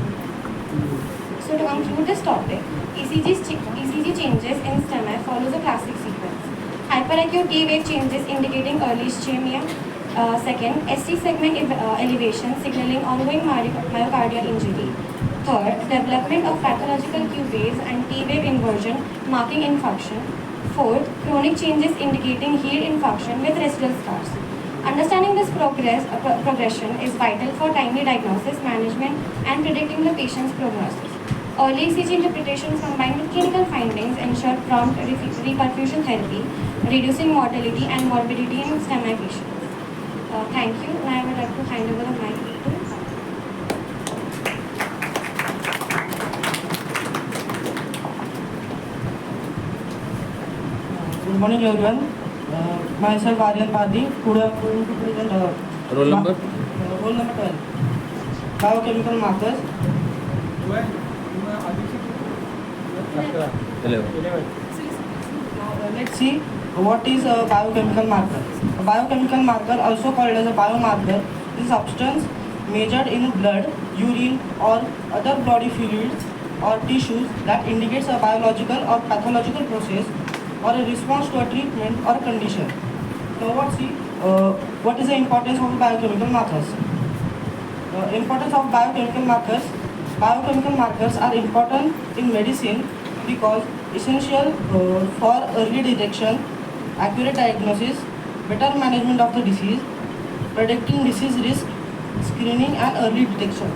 So to conclude this topic, ECG changes in STEMI follows a classic sequence. Hyperacute T wave changes indicating early ischemia. Second, ST segment elevation signaling ongoing myocardial injury. Third, development of pathological Q waves and T wave inversion marking infarction. Fourth, chronic changes indicating healed infarction with residual scars. Understanding this progression is vital for timely diagnosis, management, and predicting the patient's prognosis. Early ECG interpretations combined with clinical findings ensure prompt reperfusion therapy, reducing mortality and morbidity in STEMI patients. Thank you. Now I would like to hand over the mic to Good morning, everyone. Myself Aryan Padi. Today I am going to present Roll number? Roll number 12. Biochemical markers. 11. Let's see what is a biochemical marker. A biochemical marker, also called as a biomarker, is a substance measured in blood, urine, or other body fluids or tissues that indicates a biological or pathological process or a response to a treatment or a condition. Now what is the importance of biochemical markers? Importance of biochemical markers. Biochemical markers are important in medicine because essential for early detection, accurate diagnosis, better management of the disease, predicting disease risk, screening and early detection.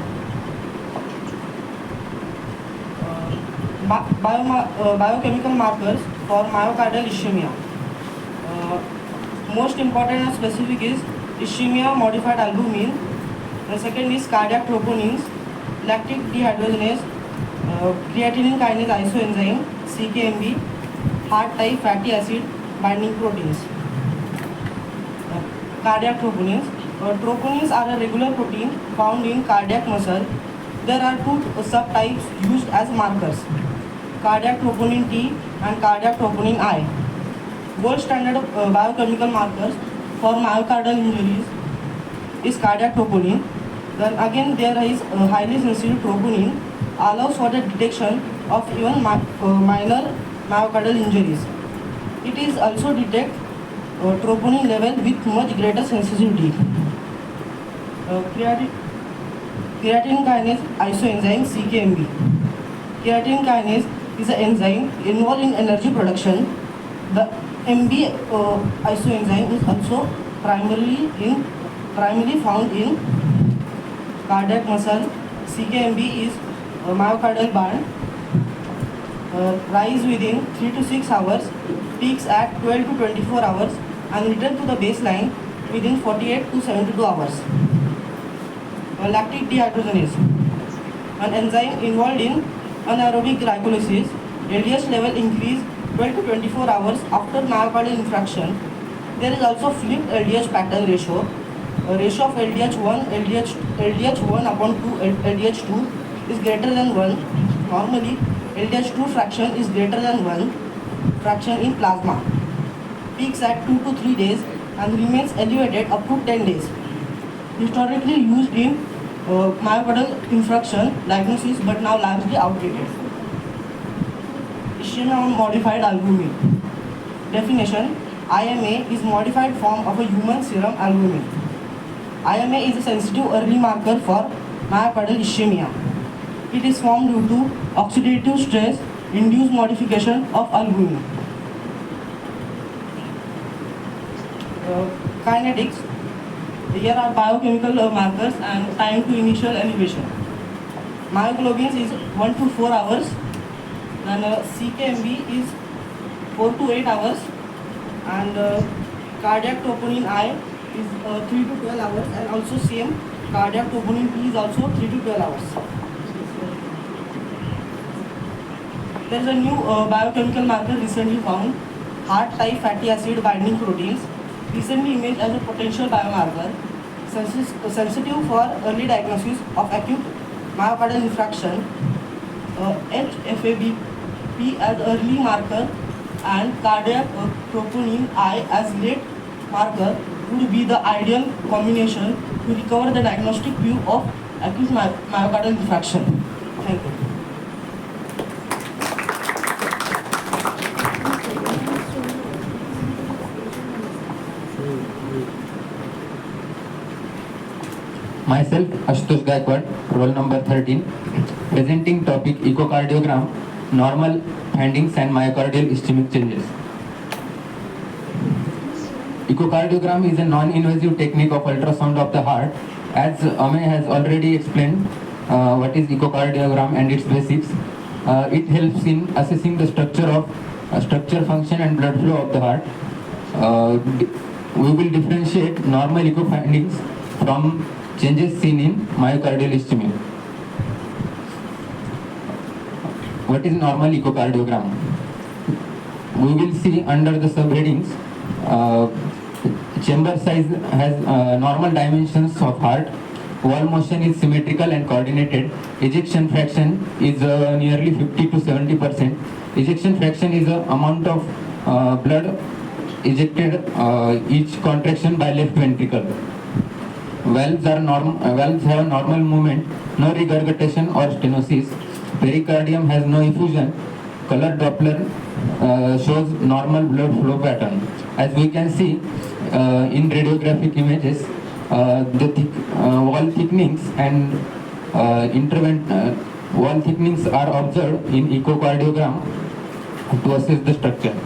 Biochemical markers for myocardial ischemia. Most important and specific is ischemia modified albumin. The second is cardiac troponins, lactic dehydrogenase, creatinine kinase isoenzyme, CKMB, heart type fatty acid binding proteins. Cardiac troponins. Troponins are a regular protein found in cardiac muscle. There are two subtypes used as markers: cardiac troponin T and cardiac troponin I. Gold standard biochemical markers for myocardial injuries is cardiac troponin. Then again there is highly sensitive troponin, allows for the detection of even minor myocardial injuries. It is also detect troponin level with much greater sensitivity. Creatine kinase isoenzyme CKMB. Creatine kinase is an enzyme involved in energy production. The MB isoenzyme is also primarily found in cardiac muscle. CKMB is a myocardial band. Rise within 3 to 6 hours, peaks at 12 to 24 hours, and return to the baseline within 48 to 72 hours. Lactic dehydrogenase, an enzyme involved in anaerobic glycolysis. LDH level increase 12 to 24 hours after myocardial infraction. There is also flipped LDH pattern ratio. A ratio of LDH1 upon 2 LDH2 is greater than 1. Normally LDH2 fraction is greater than 1 fraction in plasma, peaks at 2 to 3 days and remains elevated up to 10 days. Historically used in myocardial infraction diagnosis but now largely outdated. Ischemia on modified albumin. Definition: IMA is modified form of a human serum albumin. IMA is a sensitive early marker for myocardial ischemia. It is formed due to oxidative stress induced modification of albumin. Kinetics. Here are biochemical markers and time to initial elevation. Myoglobin is 1 to 4 hours. Then CKMB is 4 to 8 hours. And cardiac troponin I is 3 to 12 hours. And also same cardiac troponin P is also 3 to 12 hours. There is a new biochemical marker recently found, heart type fatty acid binding proteins, recently imaged as a potential biomarker, sensitive for early diagnosis of acute myocardial infarction, HFABP as early marker, and cardiac troponin I as late marker would be the ideal combination to recover the diagnostic view of acute myocardial infarction. Thank you. Myself, Ashutosh Gaikwad, roll number 13, presenting topic echocardiogram, normal findings and myocardial ischemic changes. Echocardiogram is a non-invasive technique of ultrasound of the heart. As Ame has already explained what is echocardiogram and its basics, it helps in assessing the structure, function and blood flow of the heart. We will differentiate normal echo findings from changes seen in myocardial ischemia. What is normal echocardiogram? We will see under the subheadings. Chamber size has normal dimensions of heart. Wall motion is symmetrical and coordinated. Ejection fraction is nearly 50 to 70%. Ejection fraction is the amount of blood ejected each contraction by left ventricle. Valves have normal movement, no regurgitation or stenosis. Pericardium has no effusion. Color Doppler shows normal blood flow pattern. As we can see in radiographic images, the wall thickenings and wall thickenings are observed in echocardiogram to assess the structure.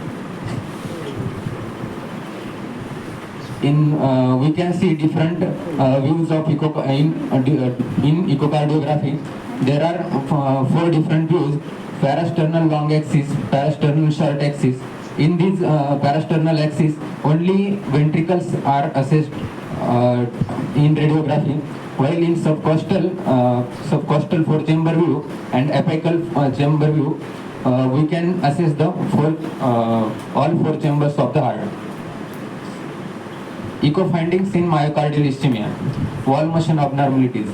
We can see different views of in echocardiography. There are 4 different views: parasternal long axis, parasternal short axis. In these parasternal axis, only ventricles are assessed in radiography, while in subcostal 4-chamber view and apical chamber view, we can assess the all 4 chambers of the heart. Echo findings in myocardial ischemia. Wall motion abnormalities.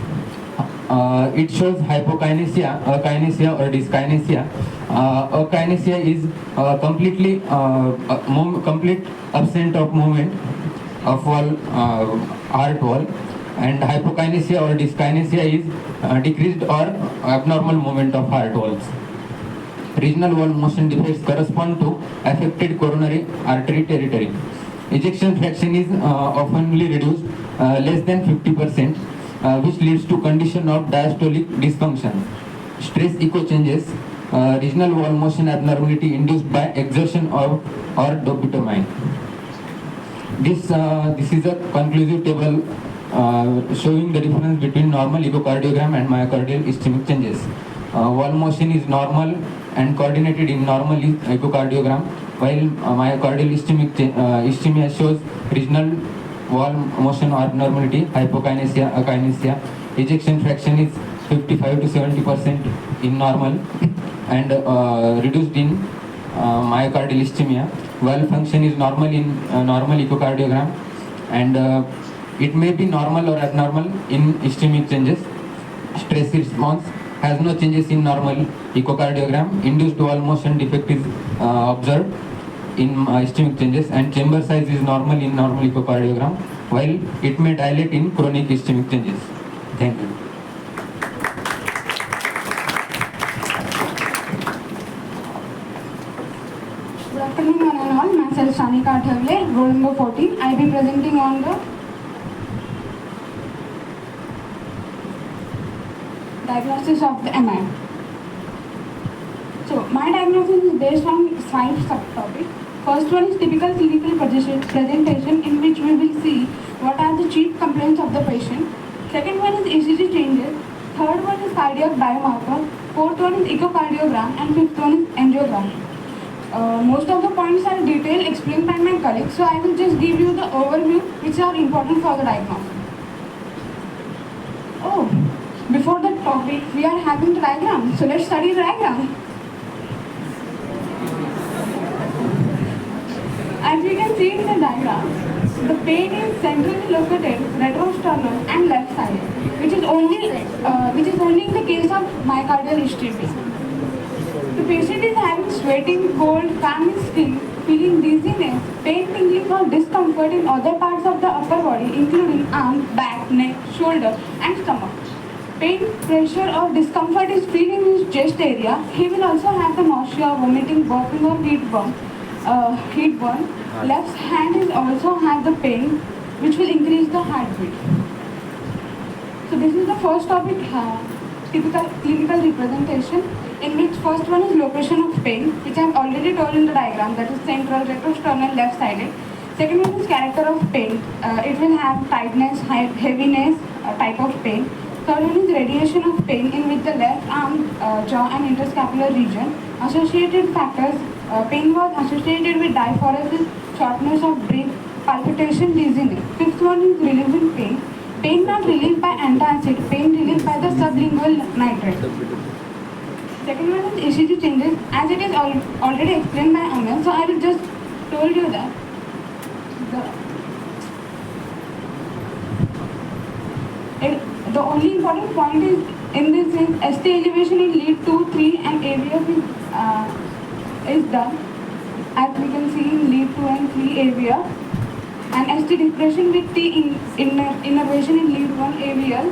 It shows hypokinesia, akinesia or dyskinesia. Akinesia is complete absent of movement of heart wall, and hypokinesia or dyskinesia is decreased or abnormal movement of heart walls. Regional wall motion defects correspond to affected coronary artery territory. Ejection fraction is oftenly reduced less than 50%, which leads to condition of diastolic dysfunction. Stress echo changes, regional wall motion abnormality induced by exertion or dopamine. This is a conclusive table showing the difference between normal echocardiogram and myocardial ischemic changes. Wall motion is normal and coordinated in normal echocardiogram, while myocardial ischemia shows regional wall motion abnormality, hypokinesia, akinesia. Ejection fraction is 55 to 70% in normal and reduced in myocardial ischemia. Valve function is normal in normal echocardiogram, and it may be normal or abnormal in ischemic changes. Stress response has no changes in normal echocardiogram. Induced wall motion defect is observed in ischemic changes, and chamber size is normal in normal echocardiogram, while it may dilate in chronic ischemic changes. Thank you. Good afternoon, one and all. Myself, Shanika Athavle, roll number 14. I'll be presenting on the diagnosis of the MI. So, my diagnosis is based on 5 subtopics. First one is typical clinical presentation, in which we will see what are the chief complaints of the patient. Second one is ECG changes. Third one is cardiac biomarker. Fourth one is echocardiogram, and fifth one is angiogram. Most of the points are detailed explained by my colleagues, so I will just give you the overview which are important for the diagnosis. Oh, before the topic, we are having the diagram, so let's study the diagram. As we can see in the diagram, the pain is centrally located retrosternal and left side, which is only in the case of myocardial ischemia. The patient is having sweating, cold, clammy skin, feeling dizziness, pain, tingling or discomfort in other parts of the upper body, including arm, back, neck, shoulder and stomach. Pain, pressure or discomfort is feeling in his chest area. He will also have the nausea, vomiting, burping or heat burn. Left hand is also have the pain, which will increase the heartbeat. So this is the first topic, typical clinical representation, in which first one is location of pain, which I have already told in the diagram, that is central, retrosternal, left-sided. Second one is character of pain. It will have tightness, heaviness, type of pain. Third one is radiation of pain, in which the left arm, jaw and interscapular region. Associated factors, pain was associated with diaphoresis, shortness of breath, palpitation, dizziness. Fifth one is relieving pain. Pain not relieved by antacid, pain relieved by the sublingual nitrate. Second one is ECG changes, as it is already explained by Amel, so I will just told you that the only important point is in this is ST elevation in lead 2, 3 and AVF is done, as we can see in lead 2 and 3 AVF, and ST depression with T innervation in lead 1 AVL,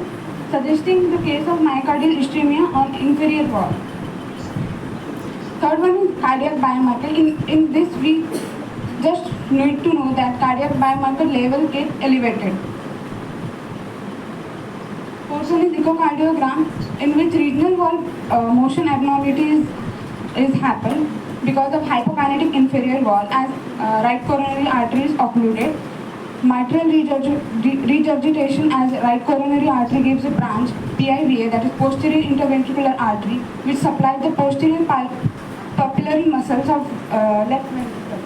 suggesting the case of myocardial ischemia on inferior wall. Third one is cardiac biomarker. In this we just need to know that cardiac biomarker level gets elevated. Fourth one is echocardiogram, in which regional wall motion abnormalities is happen because of hypokinetic inferior wall, as right coronary artery is occluded. Mitral regurgitation, as right coronary artery gives a branch, PIVA, that is posterior interventricular artery, which supplies the posterior papillary muscles of left ventricle.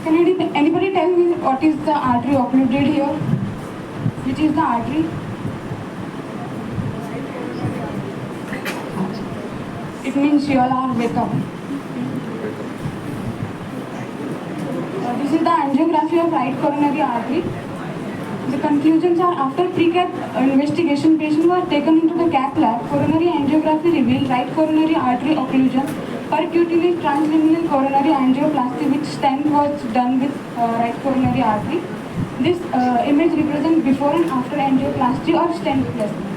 Can anybody tell me what is the artery occluded here? Which is the artery? It means you all are wake up. This is the angiography of right coronary artery. The conclusions are, after pre-cath investigation, patient was taken into the cath lab. Coronary angiography revealed right coronary artery occlusion, percutaneous transluminal coronary angioplasty, which stent was done with right coronary artery. This image represents before and after angioplasty or stent placement.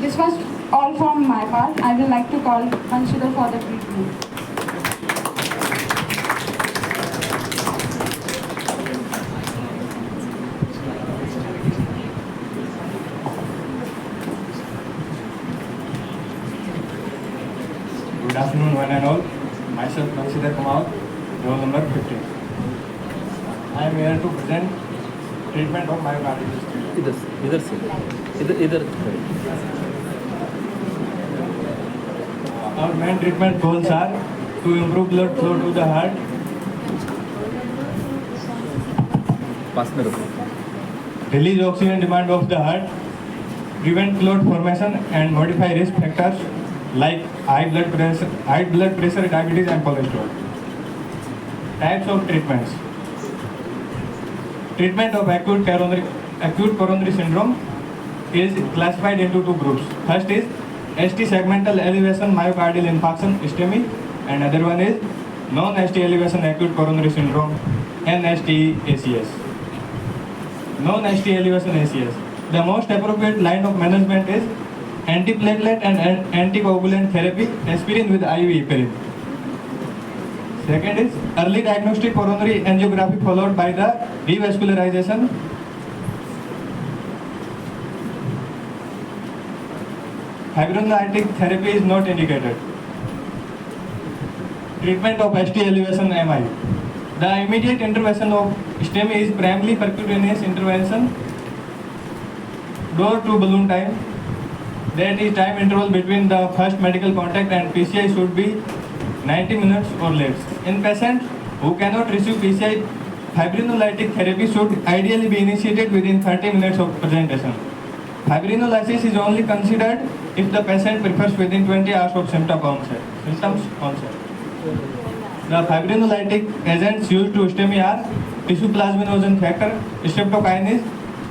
This was all from my part. I would like to call Vanshika for the treatment. Good afternoon, one and all. Myself, Vanshika Kamal, roll number 15. I am here to present treatment of myocardial ischemia. Our main treatment goals are to improve blood flow to the heart, release oxygen demand of the heart, prevent clot formation and modify risk factors like high blood pressure, diabetes and cholesterol. Types of treatments. Treatment of acute coronary syndrome, is classified into two groups. First is ST segmental elevation myocardial infarction STEMI, and other one is non-ST elevation acute coronary syndrome NST-ACS. Non-ST elevation ACS. The most appropriate line of management is antiplatelet and anticoagulant therapy, aspirin with IV heparin. Second is early diagnostic coronary angiography followed by the revascularization. Fibrinolytic therapy is not indicated. Treatment of ST elevation MI. The immediate intervention of STEMI is primarily percutaneous intervention, door to balloon time. That is time interval between the first medical contact and PCI should be 90 minutes or less. In patients who cannot receive PCI, fibrinolytic therapy should ideally be initiated within 30 minutes of presentation. Fibrinolysis is only considered if the patient prefers within 20 hours of symptoms onset. The fibrinolytic agents used to STEMI are tissue plasminogen factor, streptokinase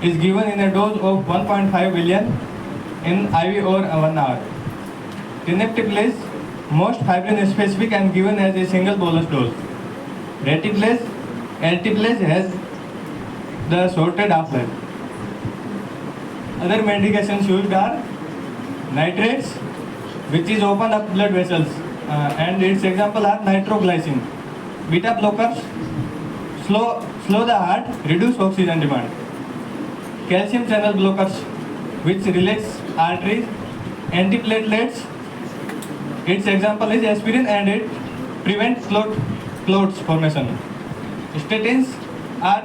is given in a dose of 1.5 billion in IV or 1 hour. Tenecteplase, most fibrin specific and given as a single bolus dose. Retiplase, altiplase has the shorted half-life. Other medications used are nitrates, which is open up blood vessels, and its example are nitroglycine. Beta blockers slow the heart, reduce oxygen demand. Calcium channel blockers, which relax arteries. Antiplatelets, its example is aspirin, and it prevents clots formation. Statins are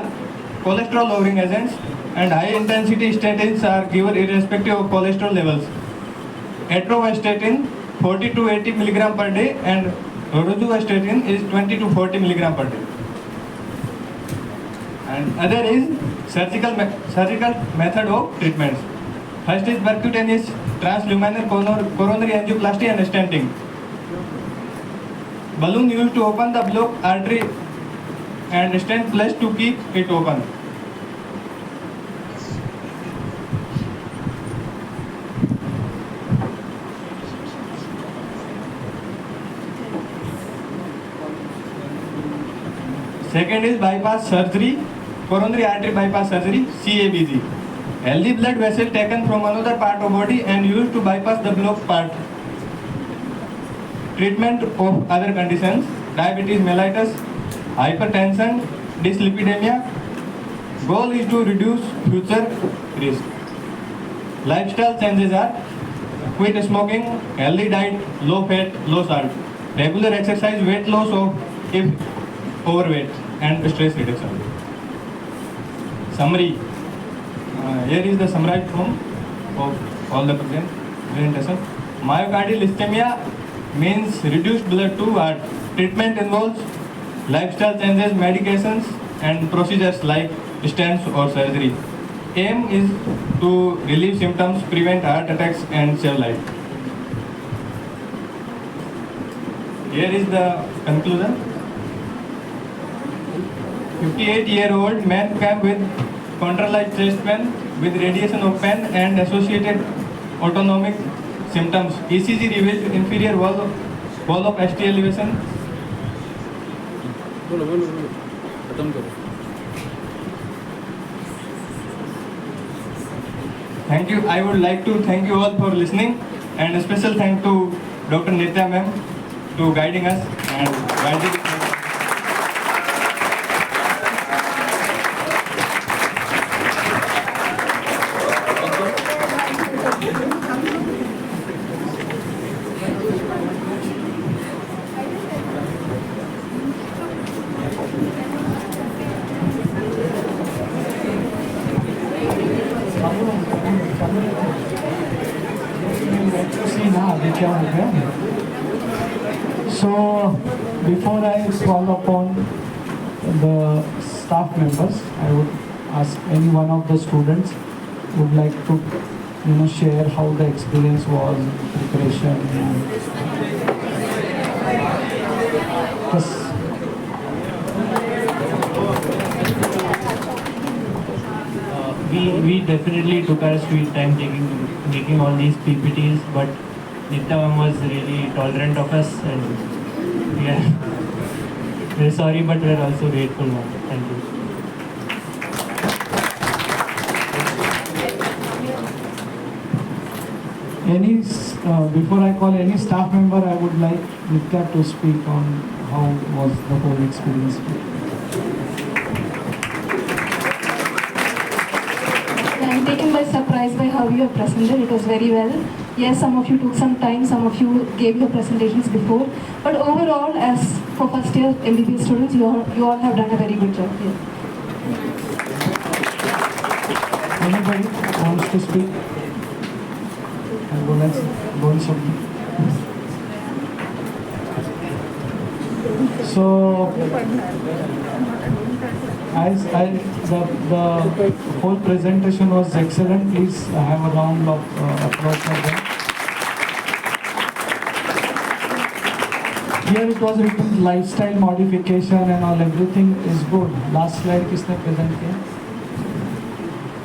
cholesterol lowering agents, and high intensity statins are given irrespective of cholesterol levels. Atorvastatin 40 to 80 mg per day, and rosuvastatin is 20 to 40 mg per day. And other is surgical method of treatments. First is percutaneous transluminal coronary angioplasty and stenting. Balloon used to open the blocked artery and stent placed to keep it open. Second is bypass surgery, coronary artery bypass surgery, CABG. Healthy blood vessel taken from another part of body and used to bypass the blocked part. Treatment of other conditions: diabetes mellitus, hypertension, dyslipidemia. Goal is to reduce future risk. Lifestyle changes are quit smoking, healthy diet, low fat, low salt, regular exercise, weight loss of if overweight, and stress reduction. Summary. Here is the summarized form of all the presentation. Myocardial ischemia means reduced blood to heart. Treatment involves lifestyle changes, medications, and procedures like stents or surgery. Aim is to relieve symptoms, prevent heart attacks, and save life. Here is the conclusion. 58-year-old man came with contralated chest pain with radiation of pain and associated autonomic symptoms. ECG revealed inferior wall of ST elevation. खत्म करो. Thank you. I would like to thank you all for listening, and a special thank to Dr. Nitya ma'am to guiding us and guiding. So, before I call upon the staff members, I would ask any one of the students would like to, share how the experience was, preparation, and yes. we definitely took our sweet time making all these PPTs, but Nitya ma'am was really tolerant of us, and we are we're sorry, but we're also grateful, ma'am. Thank you. Before I call any staff member, I would like Nitya to speak on how was the whole experience. I'm taken by surprise by how you have presented. It was very well. Yes, some of you took some time, some of you gave your presentations before. But overall, as for first year MBBS students, you all have done a very good job here. Anybody wants to speak? Go on something. So, the whole presentation was excellent. Please have a round of applause for them. Here it was written lifestyle modification and all, everything is good. Last slide किसने present किया?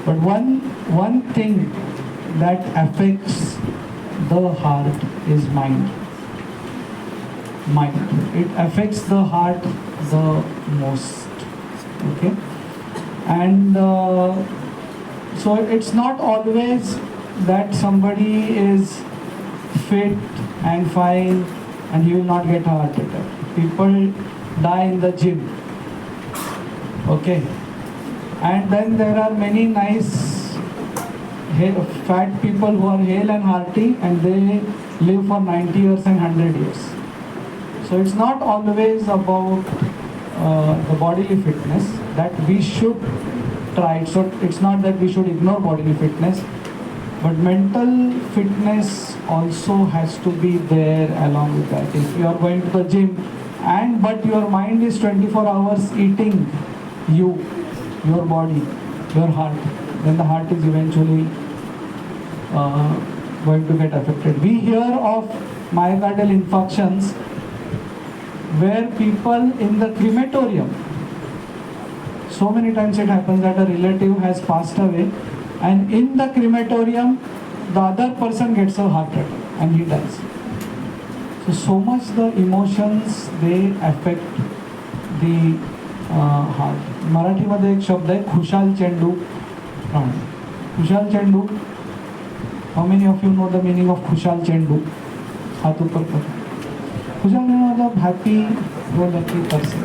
But one thing that affects the heart is mind. It affects the heart the most. Okay, and so it's not always that somebody is fit and fine and he will not get a heart attack. People die in the gym. Okay, and then there are many nice fat people who are hale and hearty and they live for 90 years and 100 years. So it's not always about the bodily fitness that we should try. So it's not that we should ignore bodily fitness, but mental fitness also has to be there along with that. If you are going to the gym but your mind is 24 hours eating your body, your heart, then the heart is eventually going to get affected. We hear of myocardial infarctions where people in the crematorium, so many times it happens that a relative has passed away and in the crematorium the other person gets a heart attack and he dies. So much the emotions they affect the heart. मराठीमध्ये एक शब्द आहे खुशाल चेंडू प्राण. खुशाल चेंडू. How many of you know the meaning of Khushal चेंडू? हाथ ऊपर करो. खुशाल चेंडू मतलब happy go lucky person.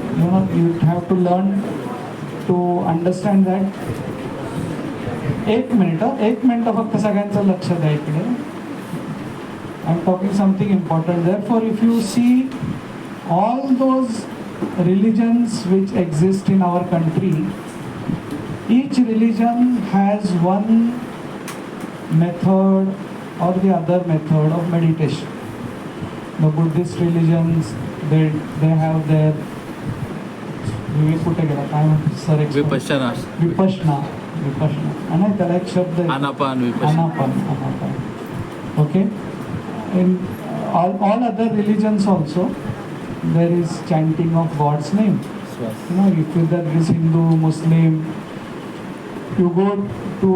You have to learn to understand that. एक मिनिट फक्त सगळ्यांचं लक्ष द्या इकडे. I'm talking something important. Therefore, if you see all those religions which exist in our country, each religion has one method or the other method of meditation. The Buddhist religions, they have their vipassana. आणि त्याला एक शब्द आहे आनापान. Okay. In all other religions also, there is chanting of God's name. If there is Hindu, Muslim, you go to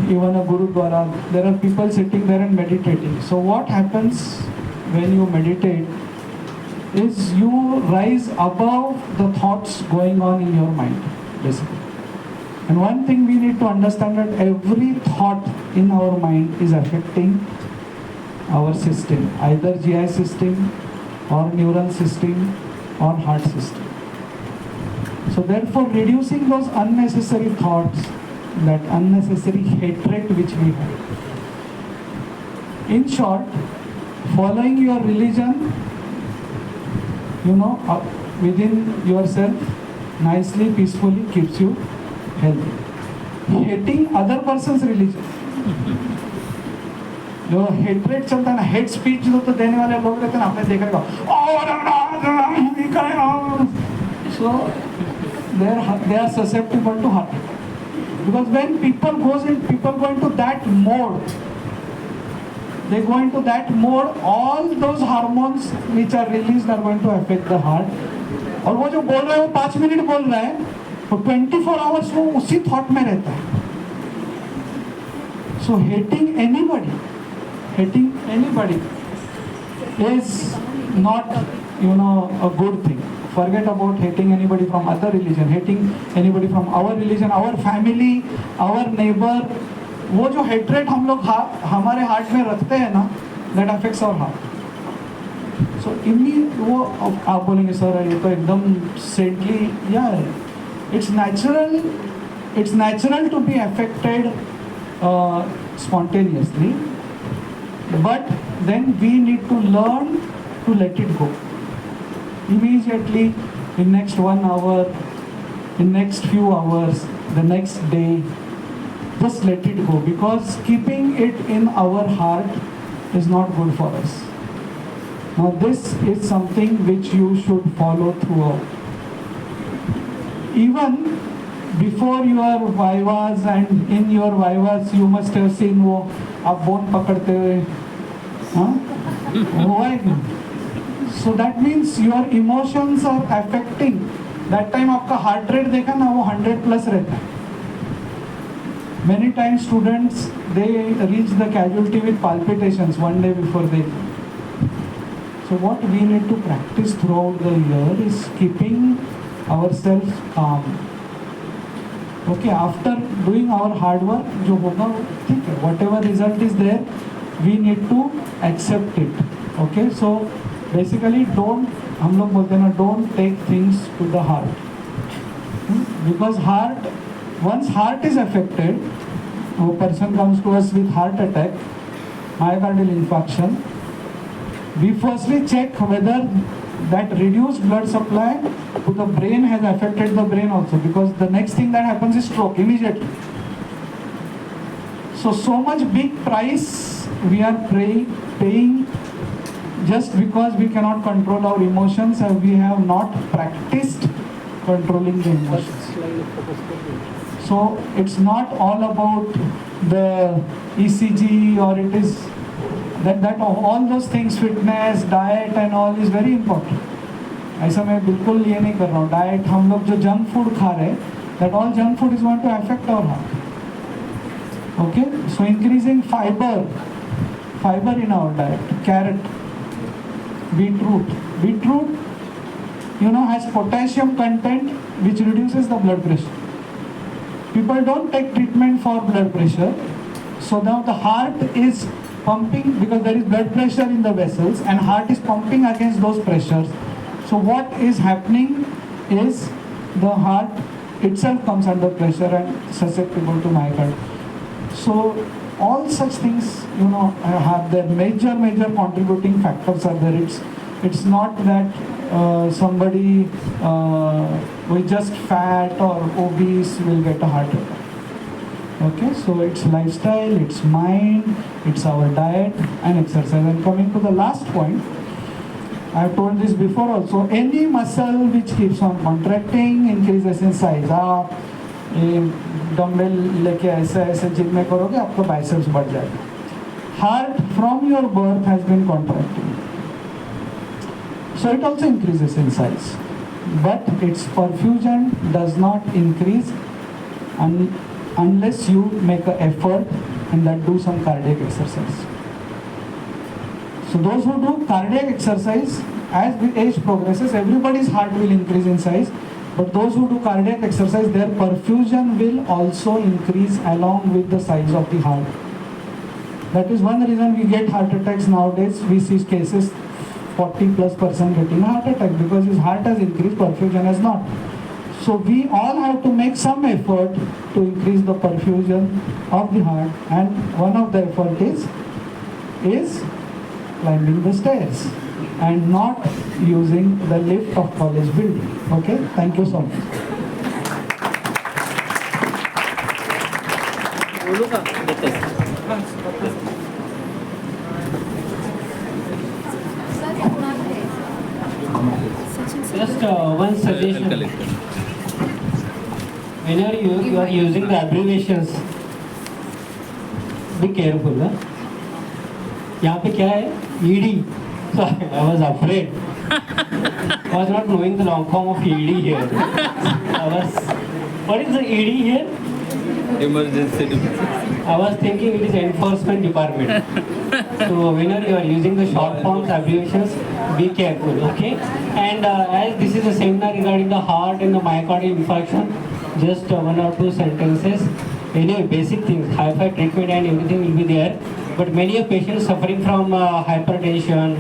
even a Gurudwara, there are people sitting there and meditating. So what happens when you meditate is you rise above the thoughts going on in your mind, basically. And one thing we need to understand that every thought in our mind is affecting our system, either GI system or neural system or heart system. So therefore reducing those unnecessary thoughts, that unnecessary hatred which we have. In short, following your religion, within yourself, nicely, peacefully keeps you healthy. Hating other person's religion, जो hatred चलता है ना, hate speech जो तो देने वाले लोग रहते हैं ना, आपने देखा होगा, so they are susceptible to heart attack. Because when people go into that mode, they go into that mode, all those hormones which are released are going to affect the heart. और वो जो बोल रहा है वो 5 minute बोल रहा है, वो 24 आवर्स वो उसी थॉट में रहता है. So hating anybody is not, a good thing. Forget about hating anybody from other religion, hating anybody from our religion, our family, our neighbor. वो जो hatred हम लोग हमारे heart में रखते हैं ना, that affects our heart. So वो आप बोलेंगे सर ये तो एकदम saintly, yeah, it's natural to be affected spontaneously, but then we need to learn to let it go. Immediately, in next 1 hour, in next few hours, the next day, just let it go, because keeping it in our heart is not good for us. Now this is something which you should follow throughout. Even before your vivas and in your vivas, you must have seen वो आप bone पकड़ते हुए, हाँ? हुआ है क्या? So that means your emotions are affecting. That time आपका heart rate देखा ना, वो 100 plus रहता है. Many times students, they reach the casualty with palpitations one day before they go. So what we need to practice throughout the year is keeping ourselves calm. Okay, after doing our hard work, जो होगा वो ठीक है. Whatever result is there, we need to accept it. Okay, so basically हम लोग बोलते हैं ना, don't take things to the heart. Because once heart is affected, a person comes to us with heart attack, myocardial infarction, we firstly check whether that reduced blood supply to the brain has affected the brain also, because the next thing that happens is stroke immediately. So much big price we are paying just because we cannot control our emotions, and we have not practiced controlling the emotions. So it's not all about the ECG, or it is that all those things, fitness, diet and all is very important. ऐसा मैं बिल्कुल ये नहीं कर रहा हूँ. Diet, हम लोग जो junk food खा रहे हैं, that all junk food is going to affect our heart. Okay, so increasing fiber in our diet, carrot, beetroot, has potassium content which reduces the blood pressure. People don't take treatment for blood pressure, so now the heart is pumping, because there is blood pressure in the vessels and heart is pumping against those pressures. So what is happening is the heart itself comes under pressure and susceptible to myocarditis. So all such things, have their major contributing factors are there. It's not that somebody with just fat or obese will get a heart attack. Okay, so it's lifestyle, it's mind, it's our diet and exercise. And coming to the last point, I have told this before also, any muscle which keeps on contracting increases in size. आप dumbbell लेके ऐसे gym में करोगे, आपका biceps बढ़ जाएगा. Heart from your birth has been contracting, so it also increases in size, but its perfusion does not increase unless you make an effort and that do some cardiac exercise. So those who do cardiac exercise, as the age progresses, everybody's heart will increase in size, but those who do cardiac exercise, their perfusion will also increase along with the size of the heart. That is one reason we get heart attacks nowadays. We see cases 40+% getting a heart attack because his heart has increased, perfusion has not. So we all have to make some effort to increase the perfusion of the heart, and one of the effort is climbing the stairs and not using the lift of college building. Okay, thank you so much. Just one suggestion. Whenever you are using the abbreviations, be careful. यहाँ पे क्या है? ED. So I was afraid. I was not knowing the long form of ED here. What is the ED here? emergency. I was thinking it is enforcement department. So whenever you are using the short forms, abbreviations, be careful, okay? And as this is a seminar regarding the heart and the myocardial infarction, just one or two sentences. Anyway, basic things, high-fi treatment and everything will be there. But many of patients suffering from hypertension,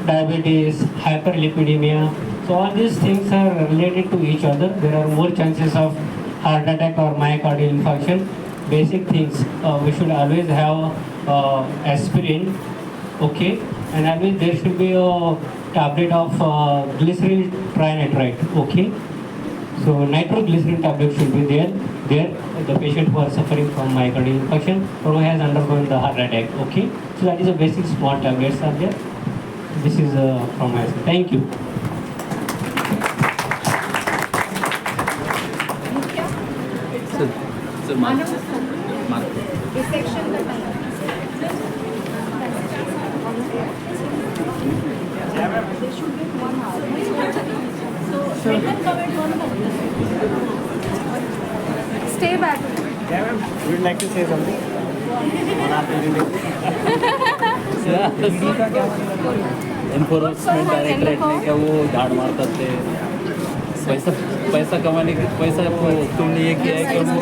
diabetes, hyperlipidemia. So all these things are related to each other. There are more chances of heart attack or myocardial infarction. Basic things, we should always have aspirin, okay? And always there should be a tablet of glyceryl trinitrate, okay? So nitroglycerin tablet should be there. The patient who are suffering from myocardial infarction or who has undergone the heart attack, okay? So that is a basic small tablets are there. This is from my side. Thank you. Sir, Mark. Stay back. Would you like to say something? Enforcement directorate ने क्या वो झाड़ मारतात ते पैसा कमाने के पैसा तुमने ये किया है कि वो